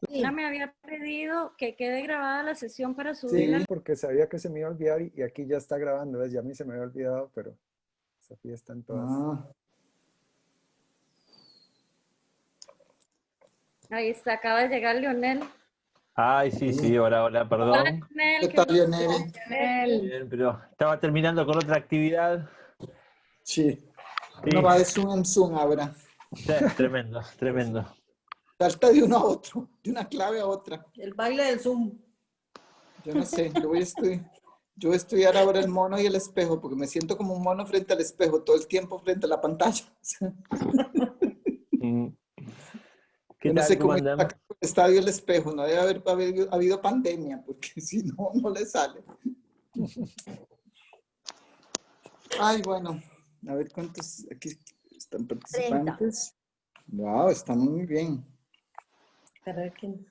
Ana me había pedido que quede grabada la sesión para Sí, subirla. porque sabía que se me iba a olvidar y aquí ya está grabando, ¿ves? Ya a mí se me había olvidado, pero Sofía está en todas. Ah, Ahí está, acaba de llegar Leonel. Ay, sí, hola, Hola, perdón. Leonel. ¿qué qué tal, gusto Lionel? verte. Bien, pero estaba terminando con otra actividad. Sí, uno Sí, va de Zoom en Zoom ahora. sí, tremendo, tremendo. Salta de uno a otro, de una clave a otra. El baile del Zoom. Yo no sé, yo voy a estudiar ahora el mono y el espejo, porque me siento como un mono frente al espejo, todo el tiempo frente a la pantalla. Mm. ¿Qué Yo no tal? sé ¿Cómo cómo andan? está el estadio el espejo, no debe haber habido pandemia, porque si no, no le sale. Ay, bueno, a ver cuántos aquí están participantes. Wow, están muy bien. Para ver quién.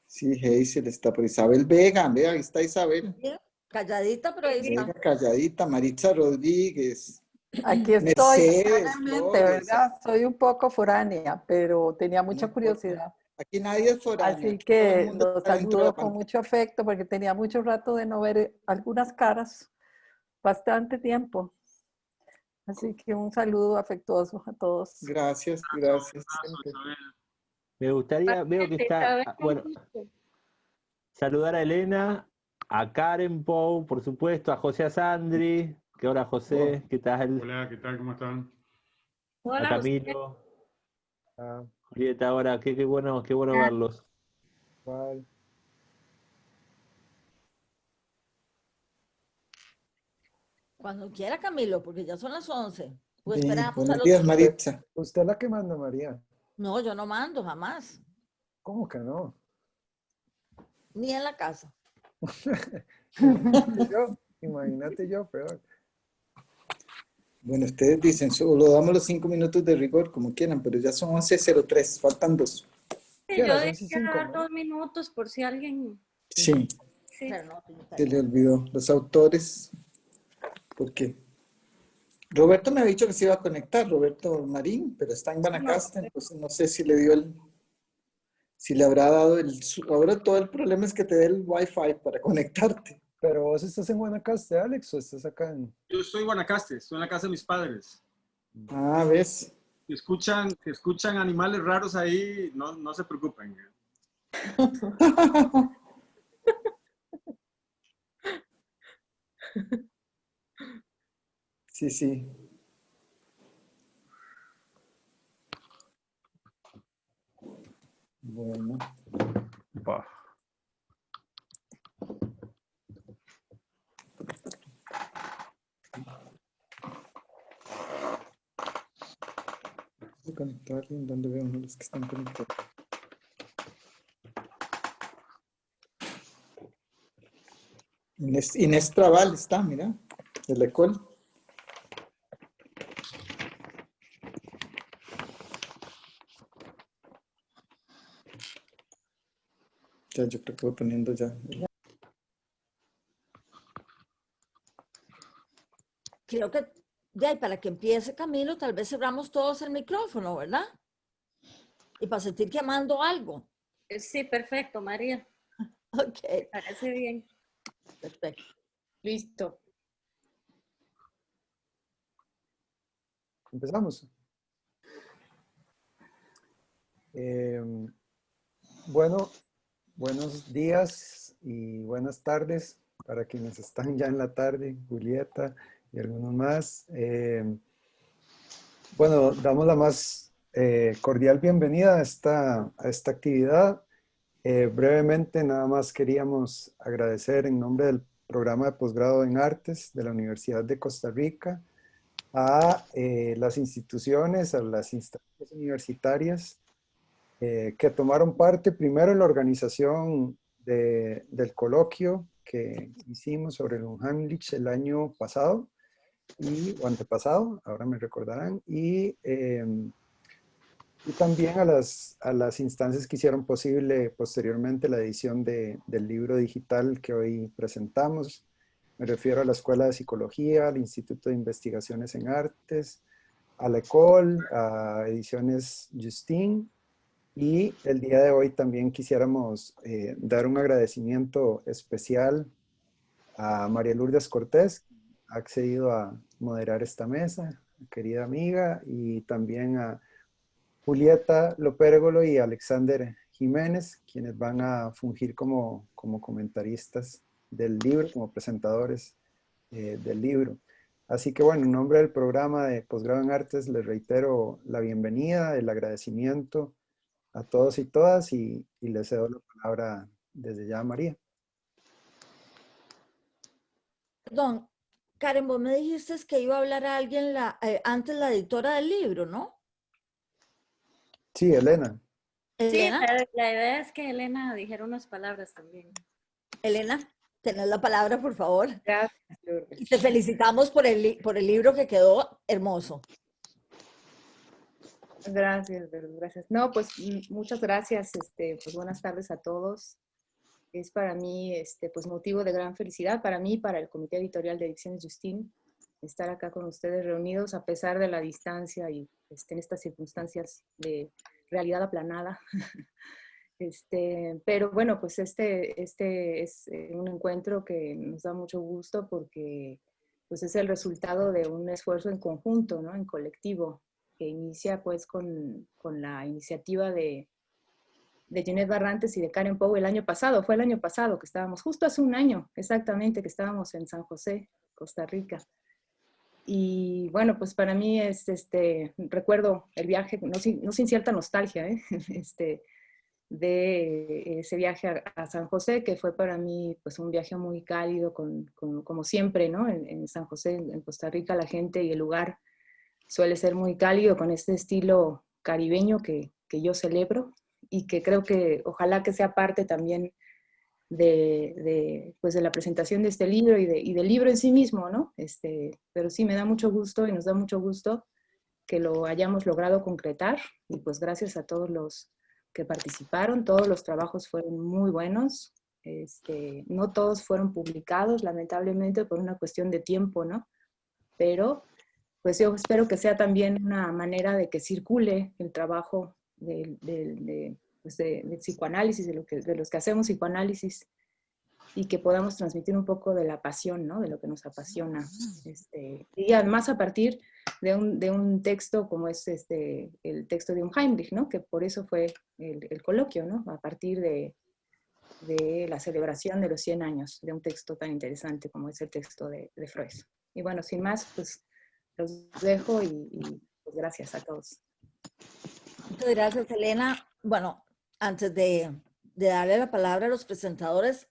Sí, Hazel está por Isabel Vega, vea, ahí está Isabel. Calladita, pero ahí está. Vega calladita, Maritza Rodríguez, Aquí estoy, Mercedes extrañamente, Flores. ¿verdad? Soy un poco foránea, pero tenía No mucha importa. curiosidad. Aquí nadie es foráneo, Así aquí todo el que mundo los está dentro de la saludo con pantalla. mucho afecto porque tenía mucho rato de no ver algunas caras, bastante tiempo. Así que un saludo afectuoso a todos. Gracias, gracias. Me gustaría, veo que está, Isabel, con bueno, gusto. saludar a Elena, a Karen Pou, por supuesto, a José Sandri. ¿Qué hora, José? ¿Qué tal? Hola, ¿qué tal? ¿Cómo están? A Hola, José. Camilo, Ah, Julieta, ahora, qué bueno verlos. ¿cuál? Cuando quiera, Camilo, porque ya son las 11. Pues Bien, esperamos a buenos los... días, Maritza. ¿Usted es la que manda, María? No, yo no mando jamás. ¿Cómo que no? Ni en la casa. Imagínate yo, peor. Bueno, ustedes dicen, solo damos los 5 minutos de rigor, como quieran, pero ya son 11:03, faltan 2. Sí, ¿Qué, a yo las dije 11:05, dar no? 2 minutos por si alguien... Sí, Sí. Pero no, sí, está se le bien. olvidó. Los autores, ¿por qué? Roberto me ha dicho que se iba a conectar, Roberto Marín, pero está en Guanacaste, entonces no sé si le dio si le habrá dado ahora todo el problema es que te dé el wifi para conectarte. Pero vos estás en Guanacaste, Alex, o estás acá en... Yo estoy en Guanacaste, estoy en la casa de mis padres. Ah, ¿ves? Si escuchan animales raros ahí, no se preocupen. Sí, sí. Bueno. Bah. ¿Se conectó alguien? ¿Dónde veo uno de los que están conectados? Inés Trabal está, mira, de la Ecole. Ya, yo creo que voy poniendo ya. Creo que ya, y para que empiece Camilo, tal vez cerramos todos el micrófono, ¿verdad? Y para sentir que mando algo. Sí, perfecto, María. Ok, Parece bien. perfecto. Listo. Empezamos. Bueno, buenos días y buenas tardes para quienes están ya en la tarde, Julieta y algunos más. Bueno, damos la más cordial bienvenida a esta actividad. Brevemente, nada más queríamos agradecer en nombre del programa de posgrado en Artes de la Universidad de Costa Rica a las instituciones, a las instancias universitarias que tomaron parte primero en la organización del coloquio que hicimos sobre el Unheimlich el año pasado o antepasado, ahora me recordarán, y también a las instancias que hicieron posible posteriormente la edición del libro digital que hoy presentamos. Me refiero a la Escuela de Psicología, al Instituto de Investigaciones en Artes, a La École, a Ediciones Justine, y el día de hoy también quisiéramos dar un agradecimiento especial a María Lourdes Cortés, que ha accedido a moderar esta mesa, querida amiga, y también a Julieta Lopérgolo y Alexander Jiménez, quienes van a fungir como comentaristas del libro, como presentadores del libro. Así que bueno, en nombre del programa de Posgrado en Artes, les reitero la bienvenida, el agradecimiento a todos y todas, y les cedo la palabra desde ya a María. Perdón, Karen, vos me dijiste que iba a hablar a alguien antes la editora del libro, ¿no? Sí, Elena. Sí, Elena, la idea es que Elena dijera unas palabras también. Elena, tenés la palabra, por favor. Gracias, Lourdes. Y te felicitamos por el libro que quedó hermoso. Gracias, gracias. No, pues muchas gracias. Pues buenas tardes a todos. Es para mí pues motivo de gran felicidad, para mí y para el Comité Editorial de Ediciones Justine, estar acá con ustedes reunidos a pesar de la distancia y en estas circunstancias de realidad aplanada. Pero bueno, pues este es un encuentro que nos da mucho gusto porque pues es el resultado de un esfuerzo en conjunto, ¿no? En colectivo, que inicia pues con la iniciativa de Jeanette Barrantes y de Karen Pou el año pasado. Fue el año pasado que estábamos, justo hace un año exactamente, que estábamos en San José, Costa Rica. Y bueno, pues para mí es, recuerdo el viaje, no sin cierta nostalgia, de ese viaje a San José, que fue para mí pues un viaje muy cálido, como siempre, ¿no? En San José, en Costa Rica, la gente y el lugar suele ser muy cálido, con este estilo caribeño que yo celebro y que creo que ojalá que sea parte también pues de la presentación de este libro y del libro en sí mismo, ¿no? Pero sí, me da mucho gusto y nos da mucho gusto que lo hayamos logrado concretar, y pues gracias a todos los que participaron. Todos los trabajos fueron muy buenos. No todos fueron publicados, lamentablemente, por una cuestión de tiempo, ¿no? Pero pues yo espero que sea también una manera de que circule el trabajo del psicoanálisis, de los que hacemos psicoanálisis, y que podamos transmitir un poco de la pasión, ¿no? De lo que nos apasiona. Y además a partir de un texto como es el texto de Heimlich, ¿no? Que por eso fue el coloquio, ¿no? A partir de la celebración de los 100 años de un texto tan interesante como es el texto de Freud. Y bueno, sin más, pues los dejo y pues gracias a todos. Muchas gracias, Elena. Bueno, antes de darle la palabra a los presentadores,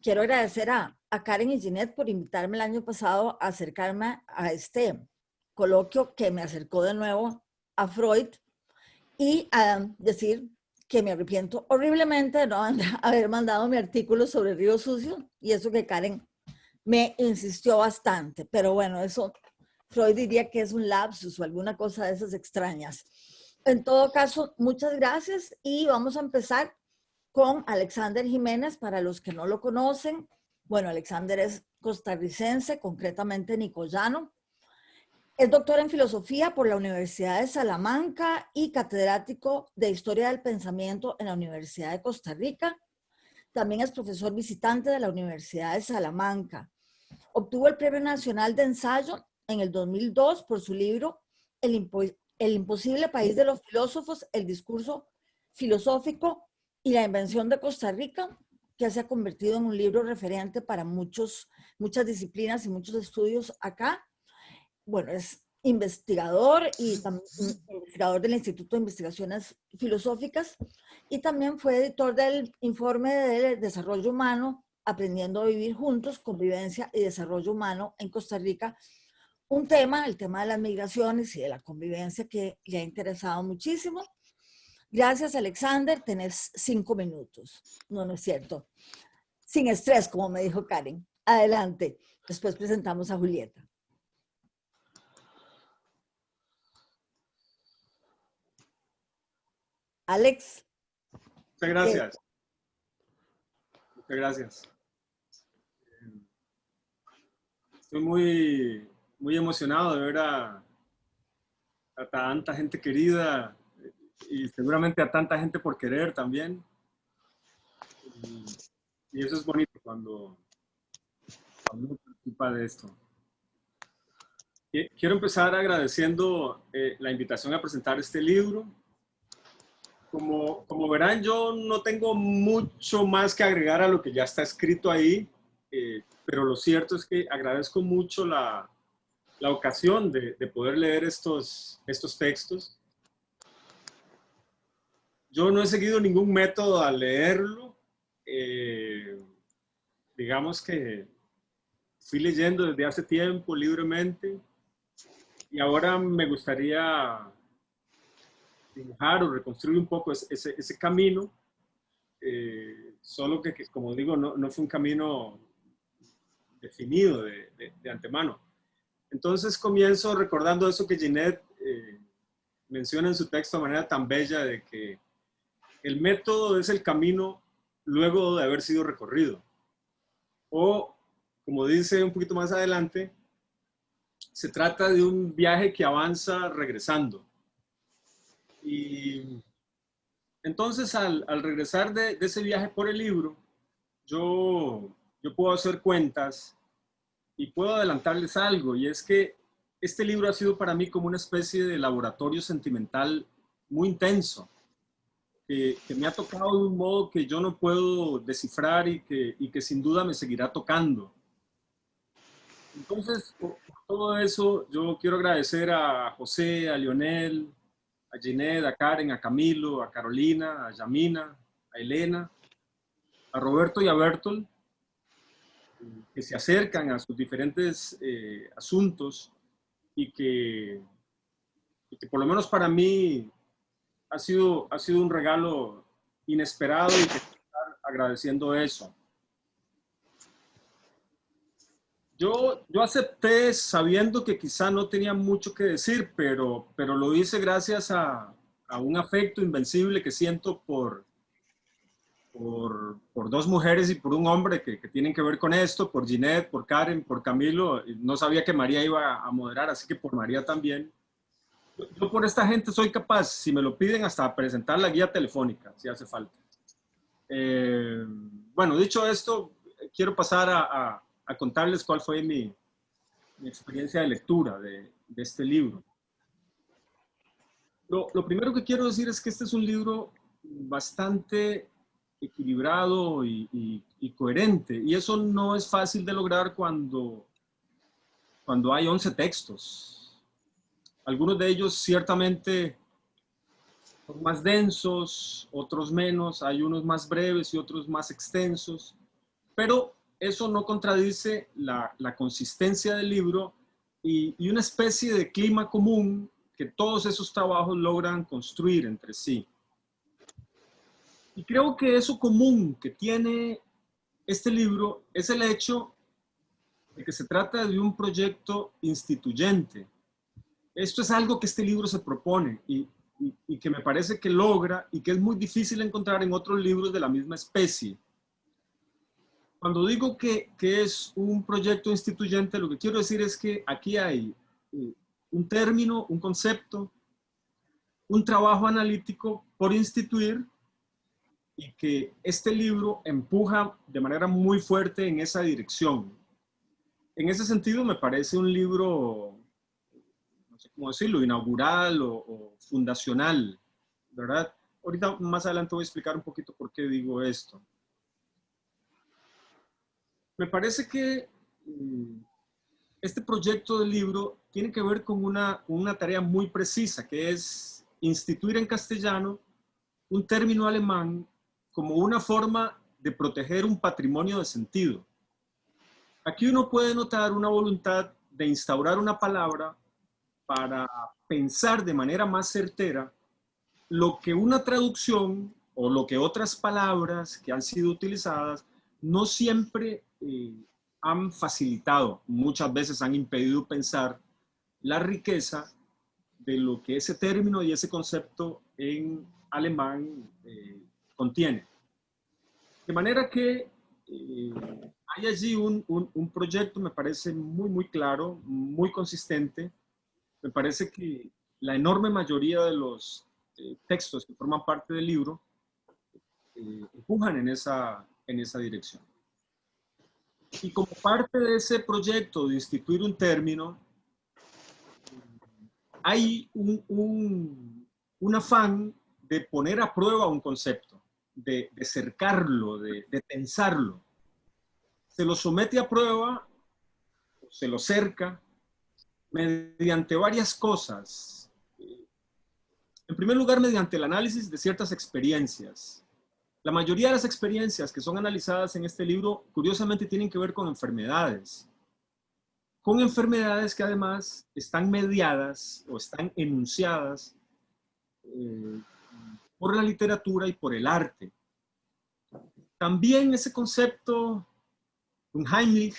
quiero agradecer a Karen y Jeanette por invitarme el año pasado a acercarme a este coloquio que me acercó de nuevo a Freud, y a decir que me arrepiento horriblemente de no haber mandado mi artículo sobre Río Sucio, y eso que Karen me insistió bastante. Pero bueno, eso Freud diría que es un lapsus o alguna cosa de esas extrañas. En todo caso, muchas gracias, y vamos a empezar con Alexander Jiménez. Para los que no lo conocen, bueno, Alexander es costarricense, concretamente nicoyano. Es doctor en filosofía por la Universidad de Salamanca y catedrático de Historia del Pensamiento en la Universidad de Costa Rica. También es profesor visitante de la Universidad de Salamanca. Obtuvo el Premio Nacional de Ensayo en el 2002 por su libro El imposible país de los filósofos, el discurso filosófico y la invención de Costa Rica, que se ha convertido en un libro referente para muchas disciplinas y muchos estudios acá. Bueno, es investigador y también investigador del Instituto de Investigaciones Filosóficas, y también fue editor del Informe de Desarrollo Humano, Aprendiendo a Vivir Juntos, Convivencia y Desarrollo Humano en Costa Rica. El tema de las migraciones y de la convivencia que le ha interesado muchísimo. Gracias, Alexander. Tenés 5 minutos. No es cierto. Sin estrés, como me dijo Karen. Adelante. Después presentamos a Julieta. Alex. Muchas gracias. Muchas gracias. Estoy muy emocionado de ver a a tanta gente querida y seguramente a tanta gente por querer también. Y eso es bonito cuando uno participa de esto. Quiero empezar agradeciendo la invitación a presentar este libro. Como verán, yo no tengo mucho más que agregar a lo que ya está escrito ahí, pero lo cierto es que agradezco mucho la ocasión de poder leer estos textos. Yo no he seguido ningún método al leerlo. Digamos que fui leyendo desde hace tiempo libremente y ahora me gustaría dibujar o reconstruir un poco ese camino, solo que, como digo, no fue un camino definido de antemano. Entonces comienzo recordando eso que Ginette menciona en su texto de manera tan bella, de que el método es el camino luego de haber sido recorrido. O, como dice un poquito más adelante, se trata de un viaje que avanza regresando. Y entonces al regresar de ese viaje por el libro, yo puedo hacer cuentas y puedo adelantarles algo, y es que este libro ha sido para mí como una especie de laboratorio sentimental muy intenso, que me ha tocado de un modo que yo no puedo descifrar y que sin duda me seguirá tocando. Entonces, por todo eso, yo quiero agradecer a José, a Lionel, a Ginette, a Karen, a Camilo, a Carolina, a Yamina, a Elena, a Roberto y a Bertol, que se acercan a sus diferentes asuntos y que por lo menos para mí ha sido un regalo inesperado y que estoy agradeciendo eso. Yo acepté sabiendo que quizá no tenía mucho que decir, pero lo hice gracias a un afecto invencible que siento por dos mujeres y por un hombre que tienen que ver con esto, por Ginette, por Karen, por Camilo. No sabía que María iba a moderar, así que por María también. Yo por esta gente soy capaz, si me lo piden, hasta presentar la guía telefónica, si hace falta. Bueno, dicho esto, quiero pasar a contarles cuál fue mi experiencia de lectura de este libro. Lo primero que quiero decir es que este es un libro bastante equilibrado y coherente, y eso no es fácil de lograr cuando hay 11 textos. Algunos de ellos ciertamente son más densos, otros menos, hay unos más breves y otros más extensos, pero eso no contradice la consistencia del libro y una especie de clima común que todos esos trabajos logran construir entre sí. Y creo que eso común que tiene este libro es el hecho de que se trata de un proyecto instituyente. Esto es algo que este libro se propone y que me parece que logra y que es muy difícil encontrar en otros libros de la misma especie. Cuando digo que es un proyecto instituyente, lo que quiero decir es que aquí hay un término, un concepto, un trabajo analítico por instituir, y que este libro empuja de manera muy fuerte en esa dirección. En ese sentido, me parece un libro, no sé cómo decirlo, inaugural o fundacional, ¿verdad? Ahorita más adelante voy a explicar un poquito por qué digo esto. Me parece que este proyecto de libro tiene que ver con una tarea muy precisa, que es instituir en castellano un término alemán como una forma de proteger un patrimonio de sentido. Aquí uno puede notar una voluntad de instaurar una palabra para pensar de manera más certera lo que una traducción o lo que otras palabras que han sido utilizadas no siempre han facilitado, muchas veces han impedido pensar la riqueza de lo que ese término y ese concepto en alemán contiene. De manera que hay allí un proyecto, me parece muy claro, muy consistente. Me parece que la enorme mayoría de los textos que forman parte del libro empujan en esa dirección. Y como parte de ese proyecto de instituir un término, hay un afán de poner a prueba un concepto, de cercarlo, de tensarlo. Se lo somete a prueba, se lo cerca, mediante varias cosas. En primer lugar, mediante el análisis de ciertas experiencias. La mayoría de las experiencias que son analizadas en este libro, curiosamente, tienen que ver con enfermedades. Con enfermedades que además están mediadas o están enunciadas por la literatura y por el arte. También ese concepto, un Heimlich,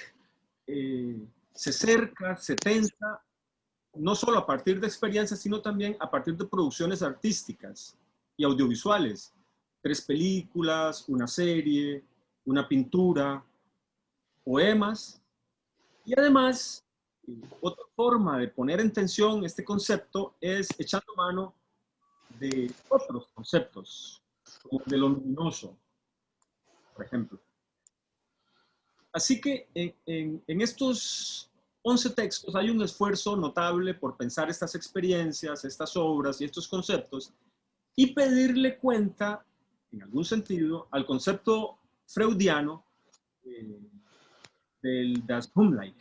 se cerca, se tensa, no solo a partir de experiencias, sino también a partir de producciones artísticas y audiovisuales. 3 películas, una serie, una pintura, poemas. Y además, otra forma de poner en tensión este concepto es echando mano de otros conceptos, como de lo luminoso, por ejemplo. Así que en estos 11 textos hay un esfuerzo notable por pensar estas experiencias, estas obras y estos conceptos y pedirle cuenta, en algún sentido, al concepto freudiano del Das Unglück.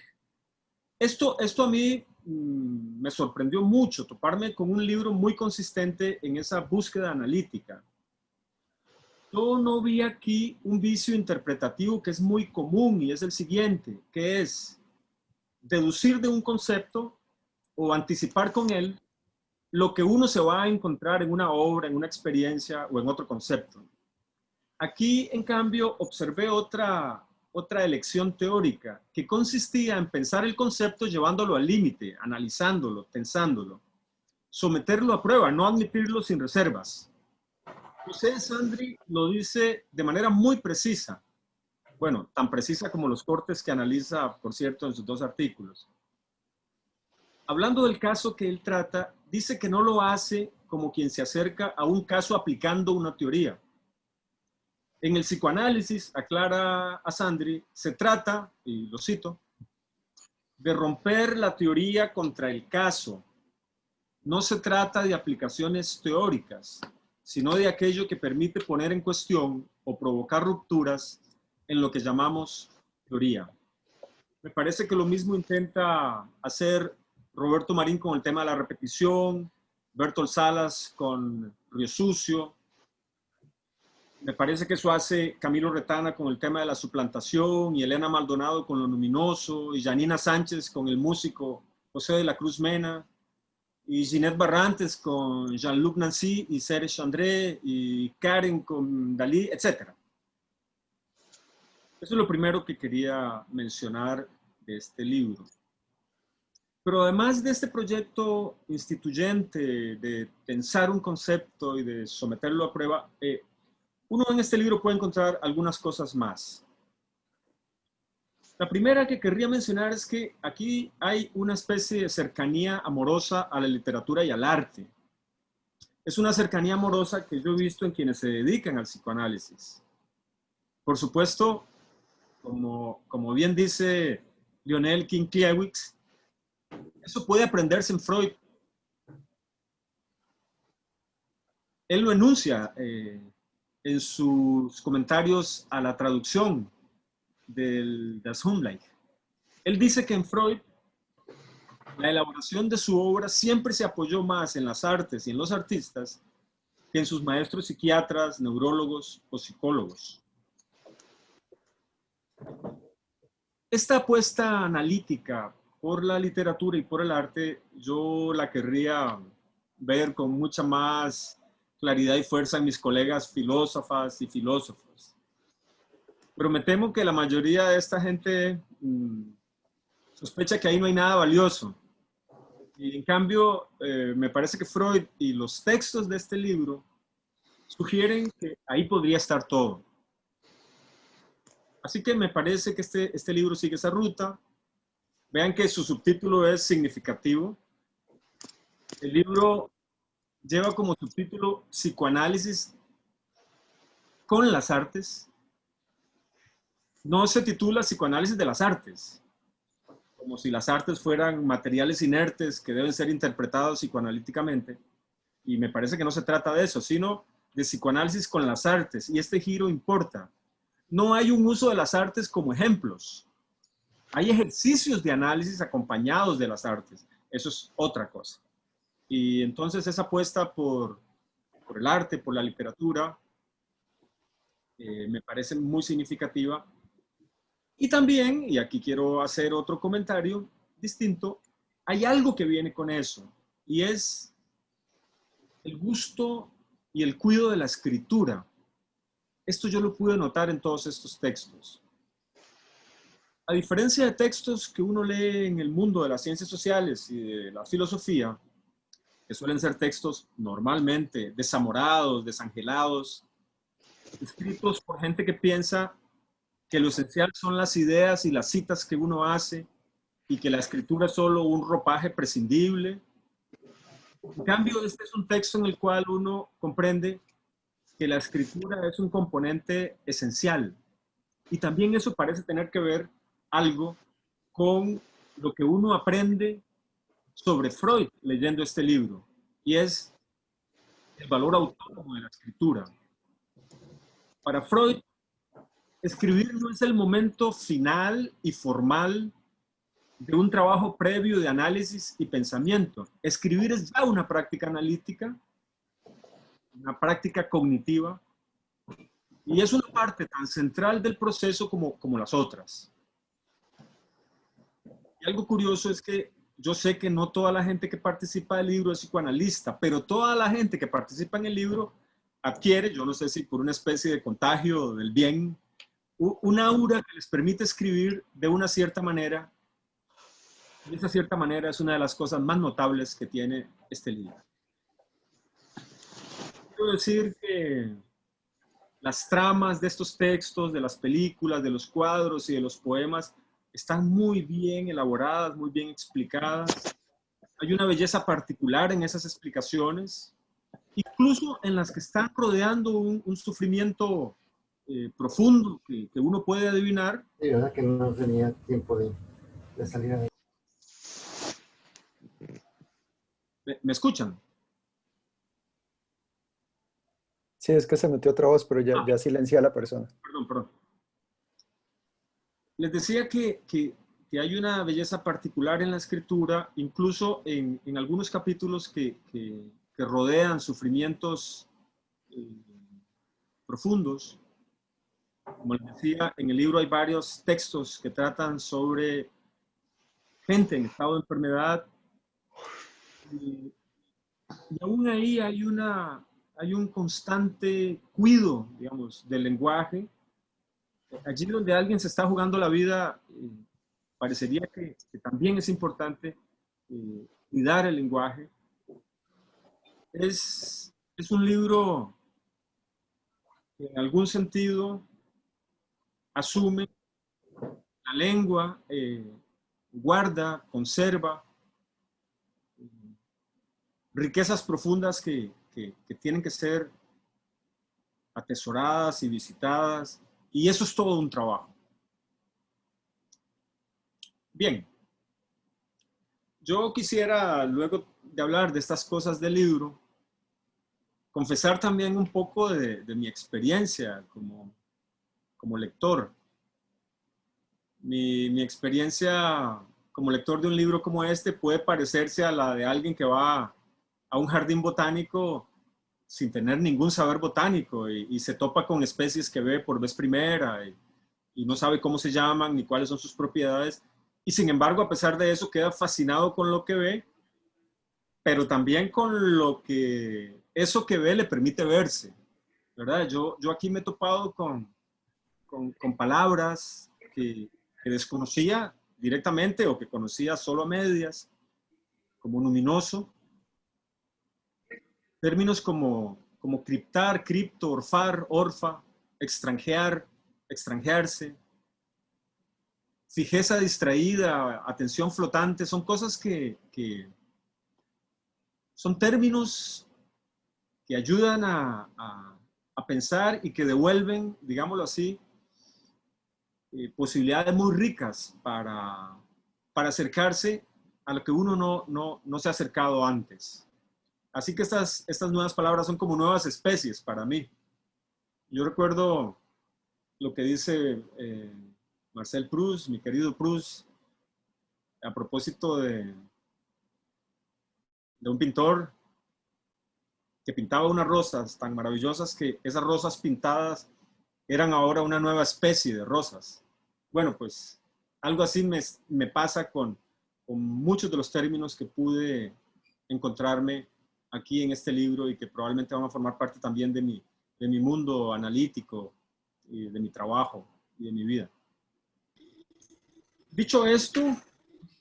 Esto a mí me sorprendió mucho, toparme con un libro muy consistente en esa búsqueda analítica. Yo no vi aquí un vicio interpretativo que es muy común y es el siguiente, que es deducir de un concepto o anticipar con él lo que uno se va a encontrar en una obra, en una experiencia o en otro concepto. Aquí, en cambio, observé otra elección teórica que consistía en pensar el concepto llevándolo al límite, analizándolo, tensándolo, someterlo a prueba, no admitirlo sin reservas. José Sandri lo dice de manera muy precisa, bueno, tan precisa como los cortes que analiza, por cierto, en sus 2 artículos. Hablando del caso que él trata, dice que no lo hace como quien se acerca a un caso aplicando una teoría. En el psicoanálisis, aclara a Sandri, se trata, y lo cito, de romper la teoría contra el caso. No se trata de aplicaciones teóricas, sino de aquello que permite poner en cuestión o provocar rupturas en lo que llamamos teoría. Me parece que lo mismo intenta hacer Roberto Marín con el tema de la repetición, Bertolt Salas con Río Sucio. Me parece que eso hace Camilo Retana con el tema de la suplantación y Elena Maldonado con lo luminoso y Janina Sánchez con el músico José de la Cruz Mena y Ginette Barrantes con Jean-Luc Nancy y Serge André y Karen con Dalí, etc. Eso es lo primero que quería mencionar de este libro. Pero además de este proyecto instituyente de pensar un concepto y de someterlo a prueba, uno en este libro puede encontrar algunas cosas más. La primera que querría mencionar es que aquí hay una especie de cercanía amorosa a la literatura y al arte. Es una cercanía amorosa que yo he visto en quienes se dedican al psicoanálisis. Por supuesto, como bien dice Lionel Kinkiewicz, eso puede aprenderse en Freud. Él lo enuncia en sus comentarios a la traducción del Das Unglück. Él dice que en Freud la elaboración de su obra siempre se apoyó más en las artes y en los artistas que en sus maestros psiquiatras, neurólogos o psicólogos. Esta apuesta analítica por la literatura y por el arte, yo la querría ver con mucha más claridad y fuerza en mis colegas filósofas y filósofos. Pero me temo que la mayoría de esta gente sospecha que ahí no hay nada valioso. Y en cambio, me parece que Freud y los textos de este libro sugieren que ahí podría estar todo. Así que me parece que este libro sigue esa ruta. Vean que su subtítulo es significativo. El libro lleva como subtítulo Psicoanálisis con las artes. No se titula Psicoanálisis de las artes, como si las artes fueran materiales inertes que deben ser interpretados psicoanalíticamente. Y me parece que no se trata de eso, sino de psicoanálisis con las artes. Y este giro importa. No hay un uso de las artes como ejemplos. Hay ejercicios de análisis acompañados de las artes. Eso es otra cosa. Y entonces esa apuesta por el arte, por la literatura, me parece muy significativa. Y también, y aquí quiero hacer otro comentario distinto, hay algo que viene con eso, y es el gusto y el cuidado de la escritura. Esto yo lo pude notar en todos estos textos. A diferencia de textos que uno lee en el mundo de las ciencias sociales y de la filosofía, que suelen ser textos normalmente desamorados, desangelados, escritos por gente que piensa que lo esencial son las ideas y las citas que uno hace y que la escritura es solo un ropaje prescindible. En cambio, este es un texto en el cual uno comprende que la escritura es un componente esencial. Y también eso parece tener que ver algo con lo que uno aprende sobre Freud leyendo este libro, y es el valor autónomo de la escritura. Para Freud, escribir no es el momento final y formal de un trabajo previo de análisis y pensamiento. Escribir es ya una práctica analítica, una práctica cognitiva, y es una parte tan central del proceso como las otras. Y algo curioso es que yo sé que no toda la gente que participa del libro es psicoanalista, pero toda la gente que participa en el libro adquiere, yo no sé si por una especie de contagio del bien, una aura que les permite escribir de una cierta manera. Y esa cierta manera es una de las cosas más notables que tiene este libro. Quiero decir que las tramas de estos textos, de las películas, de los cuadros y de los poemas están muy bien elaboradas, muy bien explicadas. Hay una belleza particular en esas explicaciones, incluso en las que están rodeando un sufrimiento profundo que uno puede adivinar. Sí, verdad que no tenía tiempo de salir a... ¿Me escuchan? Sí, es que se metió otra voz, pero ya silencié a la persona. Perdón. Les decía que hay una belleza particular en la escritura, incluso en algunos capítulos que rodean sufrimientos profundos. Como les decía, en el libro hay varios textos que tratan sobre gente en estado de enfermedad. Y aún ahí hay un constante cuidado, digamos, del lenguaje. Allí donde alguien se está jugando la vida, parecería que también es importante cuidar el lenguaje. Es un libro que en algún sentido asume la lengua, guarda, conserva riquezas profundas que tienen que ser atesoradas y visitadas, y eso es todo un trabajo. Bien, yo quisiera, luego de hablar de estas cosas del libro, confesar también un poco de mi experiencia como lector. Mi experiencia como lector de un libro como este puede parecerse a la de alguien que va a un jardín botánico sin tener ningún saber botánico y se topa con especies que ve por vez primera y no sabe cómo se llaman ni cuáles son sus propiedades. Y sin embargo, a pesar de eso, queda fascinado con lo que ve, pero también con lo que eso que ve le permite verse, ¿verdad? Yo aquí me he topado con palabras que desconocía directamente o que conocía solo a medias, como luminoso. Términos como criptar, cripto, orfar, orfa, extranjear, extranjearse, fijeza distraída, atención flotante, son cosas que son términos que ayudan a pensar y que devuelven, digámoslo así, posibilidades muy ricas para acercarse a lo que uno no se ha acercado antes. Así que estas nuevas palabras son como nuevas especies para mí. Yo recuerdo lo que dice Marcel Proust, mi querido Proust, a propósito de un pintor que pintaba unas rosas tan maravillosas que esas rosas pintadas eran ahora una nueva especie de rosas. Bueno, pues algo así me pasa con muchos de los términos que pude encontrarme aquí en este libro y que probablemente van a formar parte también de mi mundo analítico y de mi trabajo y de mi vida. Dicho esto,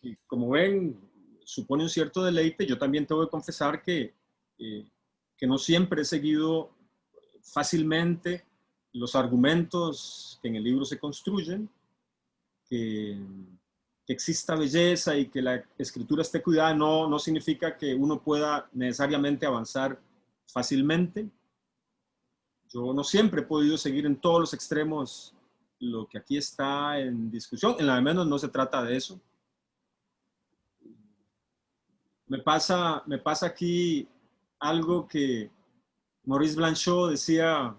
y como ven, supone un cierto deleite, yo también tengo que confesar que no siempre he seguido fácilmente los argumentos que en el libro se construyen, que exista belleza y que la escritura esté cuidada no significa que uno pueda necesariamente avanzar fácilmente. Yo no siempre he podido seguir en todos los extremos lo que aquí está en discusión, en la de menos no se trata de eso. Me pasa aquí algo que Maurice Blanchot decía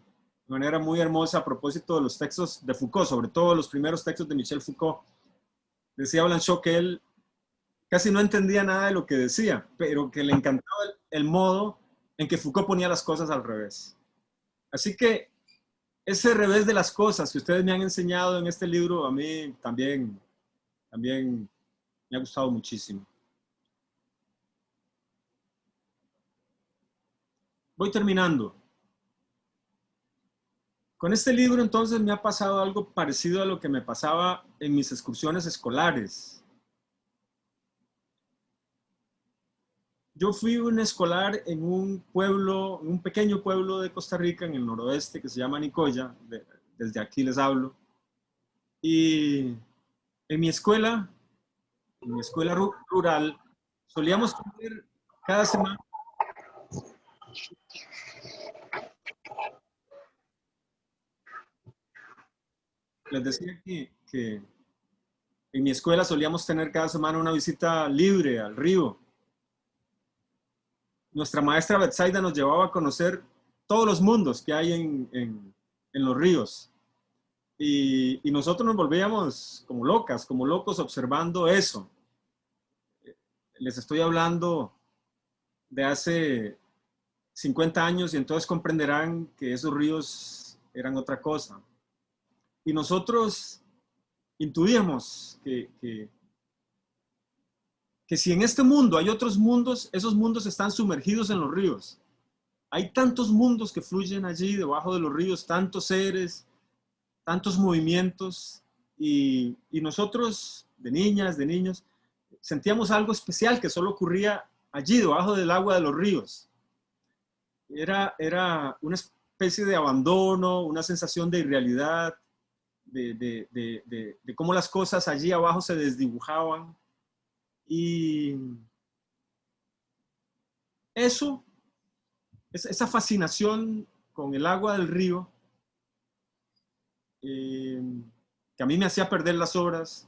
de manera muy hermosa a propósito de los textos de Foucault, sobre todo los primeros textos de Michel Foucault. Decía Blanchot que él casi no entendía nada de lo que decía, pero que le encantaba el modo en que Foucault ponía las cosas al revés. Así que ese revés de las cosas que ustedes me han enseñado en este libro, a mí también me ha gustado muchísimo. Voy terminando. Con este libro entonces me ha pasado algo parecido a lo que me pasaba en mis excursiones escolares. Yo fui un escolar en un pueblo, en un pequeño pueblo de Costa Rica, en el noroeste, que se llama Nicoya, desde aquí les hablo. Y en mi escuela rural, solíamos tener cada semana. Les decía que en mi escuela solíamos tener cada semana una visita libre al río. Nuestra maestra Betsaida nos llevaba a conocer todos los mundos que hay en los ríos. Y nosotros nos volvíamos como locas, como locos observando eso. Les estoy hablando de hace 50 años y entonces comprenderán que esos ríos eran otra cosa. Y nosotros intuíamos que si en este mundo hay otros mundos, esos mundos están sumergidos en los ríos. Hay tantos mundos que fluyen allí debajo de los ríos, tantos seres, tantos movimientos, y nosotros, de niñas, de niños, sentíamos algo especial que solo ocurría allí, debajo del agua de los ríos. Era una especie de abandono, una sensación de irrealidad, de cómo las cosas allí abajo se desdibujaban. Y eso, esa fascinación con el agua del río, que a mí me hacía perder las horas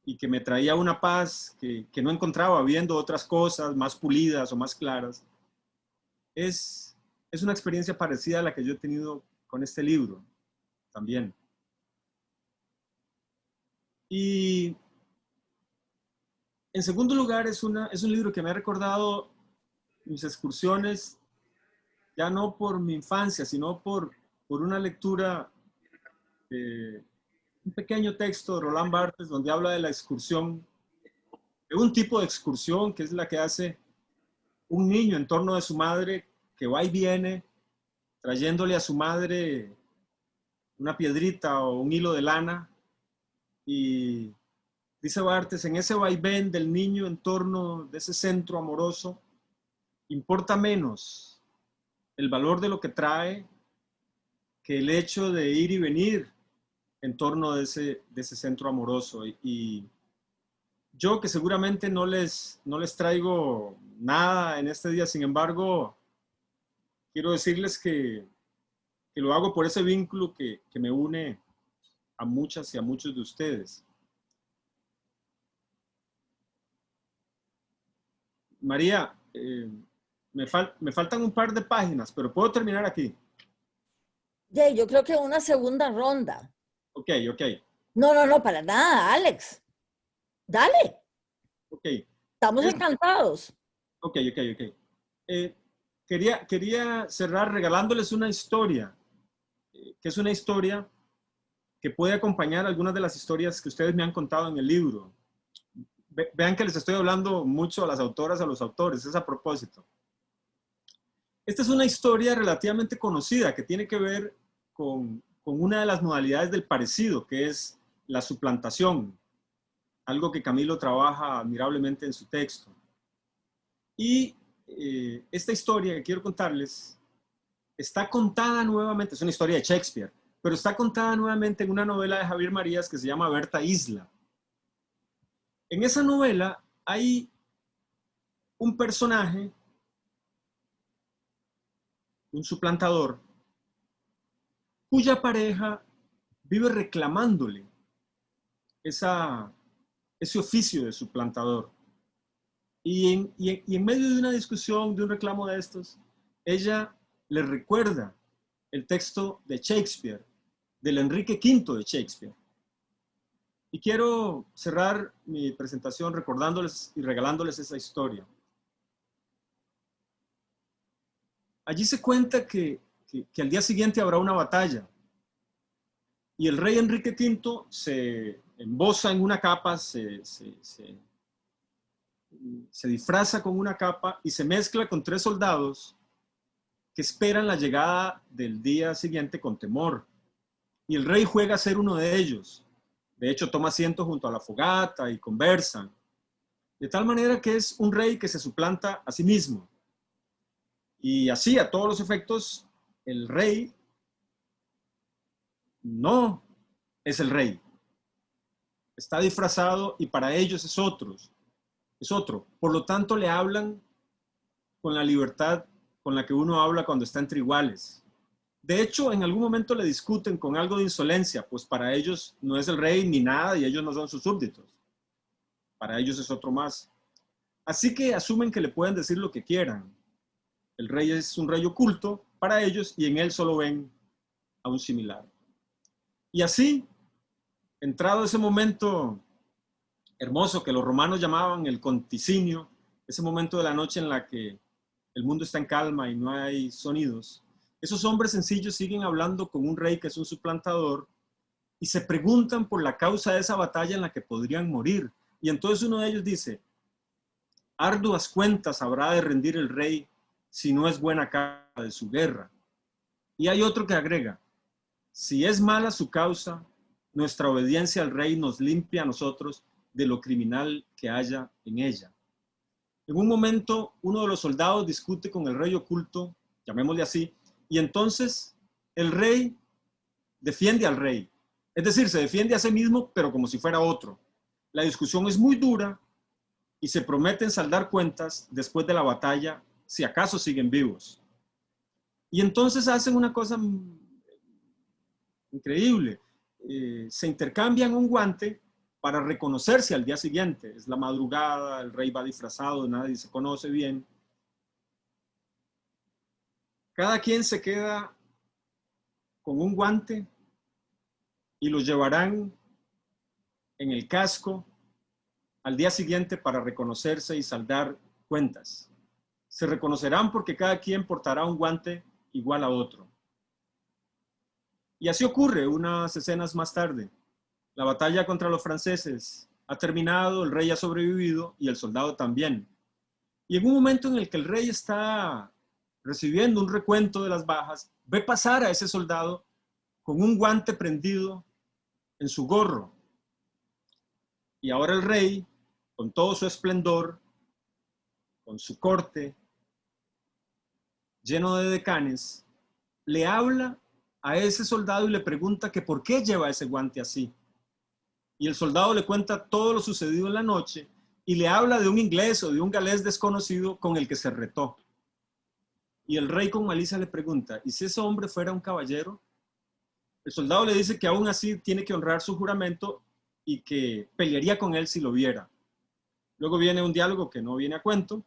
y que me traía una paz que no encontraba viendo otras cosas más pulidas o más claras, es una experiencia parecida a la que yo he tenido con este libro también. Y en segundo lugar, es un libro que me ha recordado mis excursiones, ya no por mi infancia, sino por una lectura de un pequeño texto de Roland Barthes, donde habla de la excursión, de un tipo de excursión que es la que hace un niño en torno de su madre, que va y viene, trayéndole a su madre una piedrita o un hilo de lana. Y dice Barthes, en ese vaivén del niño en torno de ese centro amoroso, importa menos el valor de lo que trae que el hecho de ir y venir en torno de ese centro amoroso. Y Yo que seguramente no les traigo nada en este día, sin embargo, quiero decirles que lo hago por ese vínculo que me une a muchas y a muchos de ustedes. María, me faltan un par de páginas, pero puedo terminar aquí. Jay, yo creo que una segunda ronda. Ok. No, para nada, Alex. Dale. Ok. Estamos encantados. Ok. Quería cerrar regalándoles una historia, que es una historia que puede acompañar algunas de las historias que ustedes me han contado en el libro. Vean que les estoy hablando mucho a las autoras, a los autores, es a propósito. Esta es una historia relativamente conocida que tiene que ver con una de las modalidades del parecido, que es la suplantación, algo que Camilo trabaja admirablemente en su texto. Y esta historia que quiero contarles está contada nuevamente, es una historia de Shakespeare, pero está contada nuevamente en una novela de Javier Marías que se llama Berta Isla. En esa novela hay un personaje, un suplantador, cuya pareja vive reclamándole ese oficio de suplantador. Y en medio de una discusión, de un reclamo de estos, ella le recuerda el texto de Shakespeare, del Enrique V de Shakespeare. Y quiero cerrar mi presentación recordándoles y regalándoles esa historia. Allí se cuenta que al día siguiente habrá una batalla. Y el rey Enrique V se emboza en una capa, se disfraza con una capa y se mezcla con 3 soldados que esperan la llegada del día siguiente con temor. Y el rey juega a ser uno de ellos. De hecho, toma asiento junto a la fogata y conversan. De tal manera que es un rey que se suplanta a sí mismo. Y así, a todos los efectos, el rey no es el rey. Está disfrazado y para ellos es otro. Por lo tanto, le hablan con la libertad con la que uno habla cuando está entre iguales. De hecho, en algún momento le discuten con algo de insolencia, pues para ellos no es el rey ni nada y ellos no son sus súbditos. Para ellos es otro más. Así que asumen que le pueden decir lo que quieran. El rey es un rey oculto para ellos y en él solo ven a un similar. Y así, entrado ese momento hermoso que los romanos llamaban el conticinio, ese momento de la noche en la que el mundo está en calma y no hay sonidos, esos hombres sencillos siguen hablando con un rey que es un suplantador y se preguntan por la causa de esa batalla en la que podrían morir. Y entonces uno de ellos dice, arduas cuentas habrá de rendir el rey si no es buena causa de su guerra. Y hay otro que agrega, si es mala su causa, nuestra obediencia al rey nos limpia a nosotros de lo criminal que haya en ella. En un momento, uno de los soldados discute con el rey oculto, llamémosle así, y entonces el rey defiende al rey. Es decir, se defiende a sí mismo, pero como si fuera otro. La discusión es muy dura y se prometen saldar cuentas después de la batalla, si acaso siguen vivos. Y entonces hacen una cosa increíble. Se intercambian un guante para reconocerse al día siguiente. Es la madrugada, el rey va disfrazado, nadie se conoce bien. Cada quien se queda con un guante y los llevarán en el casco al día siguiente para reconocerse y saldar cuentas. Se reconocerán porque cada quien portará un guante igual a otro. Y así ocurre unas escenas más tarde. La batalla contra los franceses ha terminado, el rey ha sobrevivido y el soldado también. Y en un momento en el que el rey está recibiendo un recuento de las bajas, ve pasar a ese soldado con un guante prendido en su gorro. Y ahora el rey, con todo su esplendor, con su corte, lleno de decanes, le habla a ese soldado y le pregunta que por qué lleva ese guante así. Y el soldado le cuenta todo lo sucedido en la noche y le habla de un inglés o de un galés desconocido con el que se retó. Y el rey con malicia le pregunta, ¿y si ese hombre fuera un caballero? El soldado le dice que aún así tiene que honrar su juramento y que pelearía con él si lo viera. Luego viene un diálogo que no viene a cuento.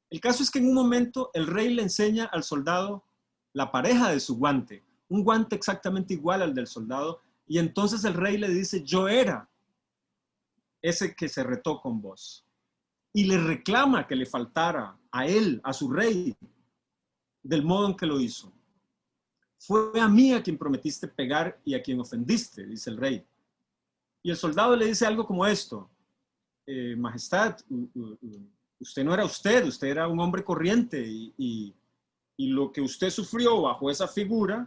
El caso es que en un momento el rey le enseña al soldado la pareja de su guante, un guante exactamente igual al del soldado, y entonces el rey le dice, yo era ese que se retó con vos. Y le reclama que le faltara a él, a su rey, del modo en que lo hizo. Fue a mí a quien prometiste pegar y a quien ofendiste, dice el rey. Y el soldado le dice algo como esto, Majestad, usted no era usted era un hombre corriente y lo que usted sufrió bajo esa figura,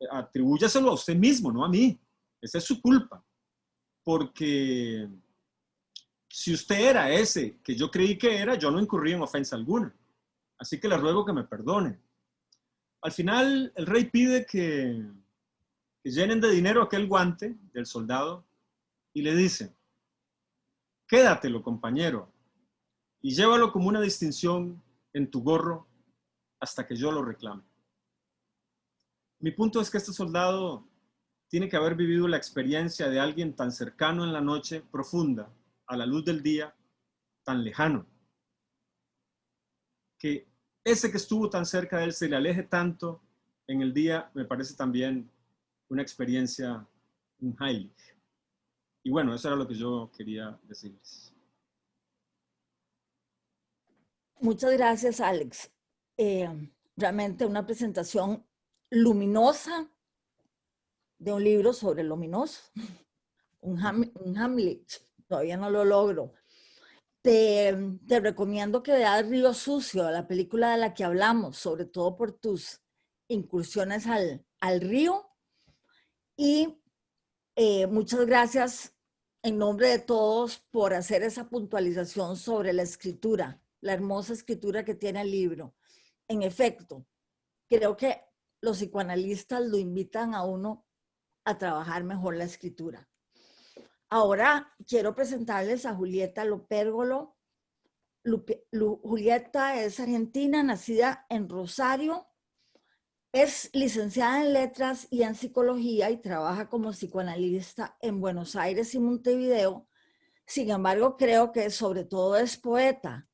atribúyaselo a usted mismo, no a mí. Esa es su culpa. Porque si usted era ese que yo creí que era, yo no incurrí en ofensa alguna. Así que le ruego que me perdone. Al final, el rey pide que llenen de dinero aquel guante del soldado y le dice, quédatelo, compañero, y llévalo como una distinción en tu gorro hasta que yo lo reclame. Mi punto es que este soldado tiene que haber vivido la experiencia de alguien tan cercano en la noche profunda, a la luz del día, tan lejano, que ese que estuvo tan cerca de él se le aleje tanto en el día, me parece también una experiencia, un highlight. Y bueno, eso era lo que yo quería decirles. Muchas gracias, Alex. Realmente una presentación luminosa de un libro sobre luminoso, un Hamlet, todavía no lo logro. Te recomiendo que veas Río Sucio, la película de la que hablamos, sobre todo por tus incursiones al río. Y muchas gracias en nombre de todos por hacer esa puntualización sobre la escritura, la hermosa escritura que tiene el libro. En efecto, creo que los psicoanalistas lo invitan a uno a trabajar mejor la escritura. Ahora quiero presentarles a Julieta Lopérgolo. Julieta es argentina, nacida en Rosario. Es licenciada en letras y en psicología y trabaja como psicoanalista en Buenos Aires y Montevideo. Sin embargo, creo que sobre todo es poeta.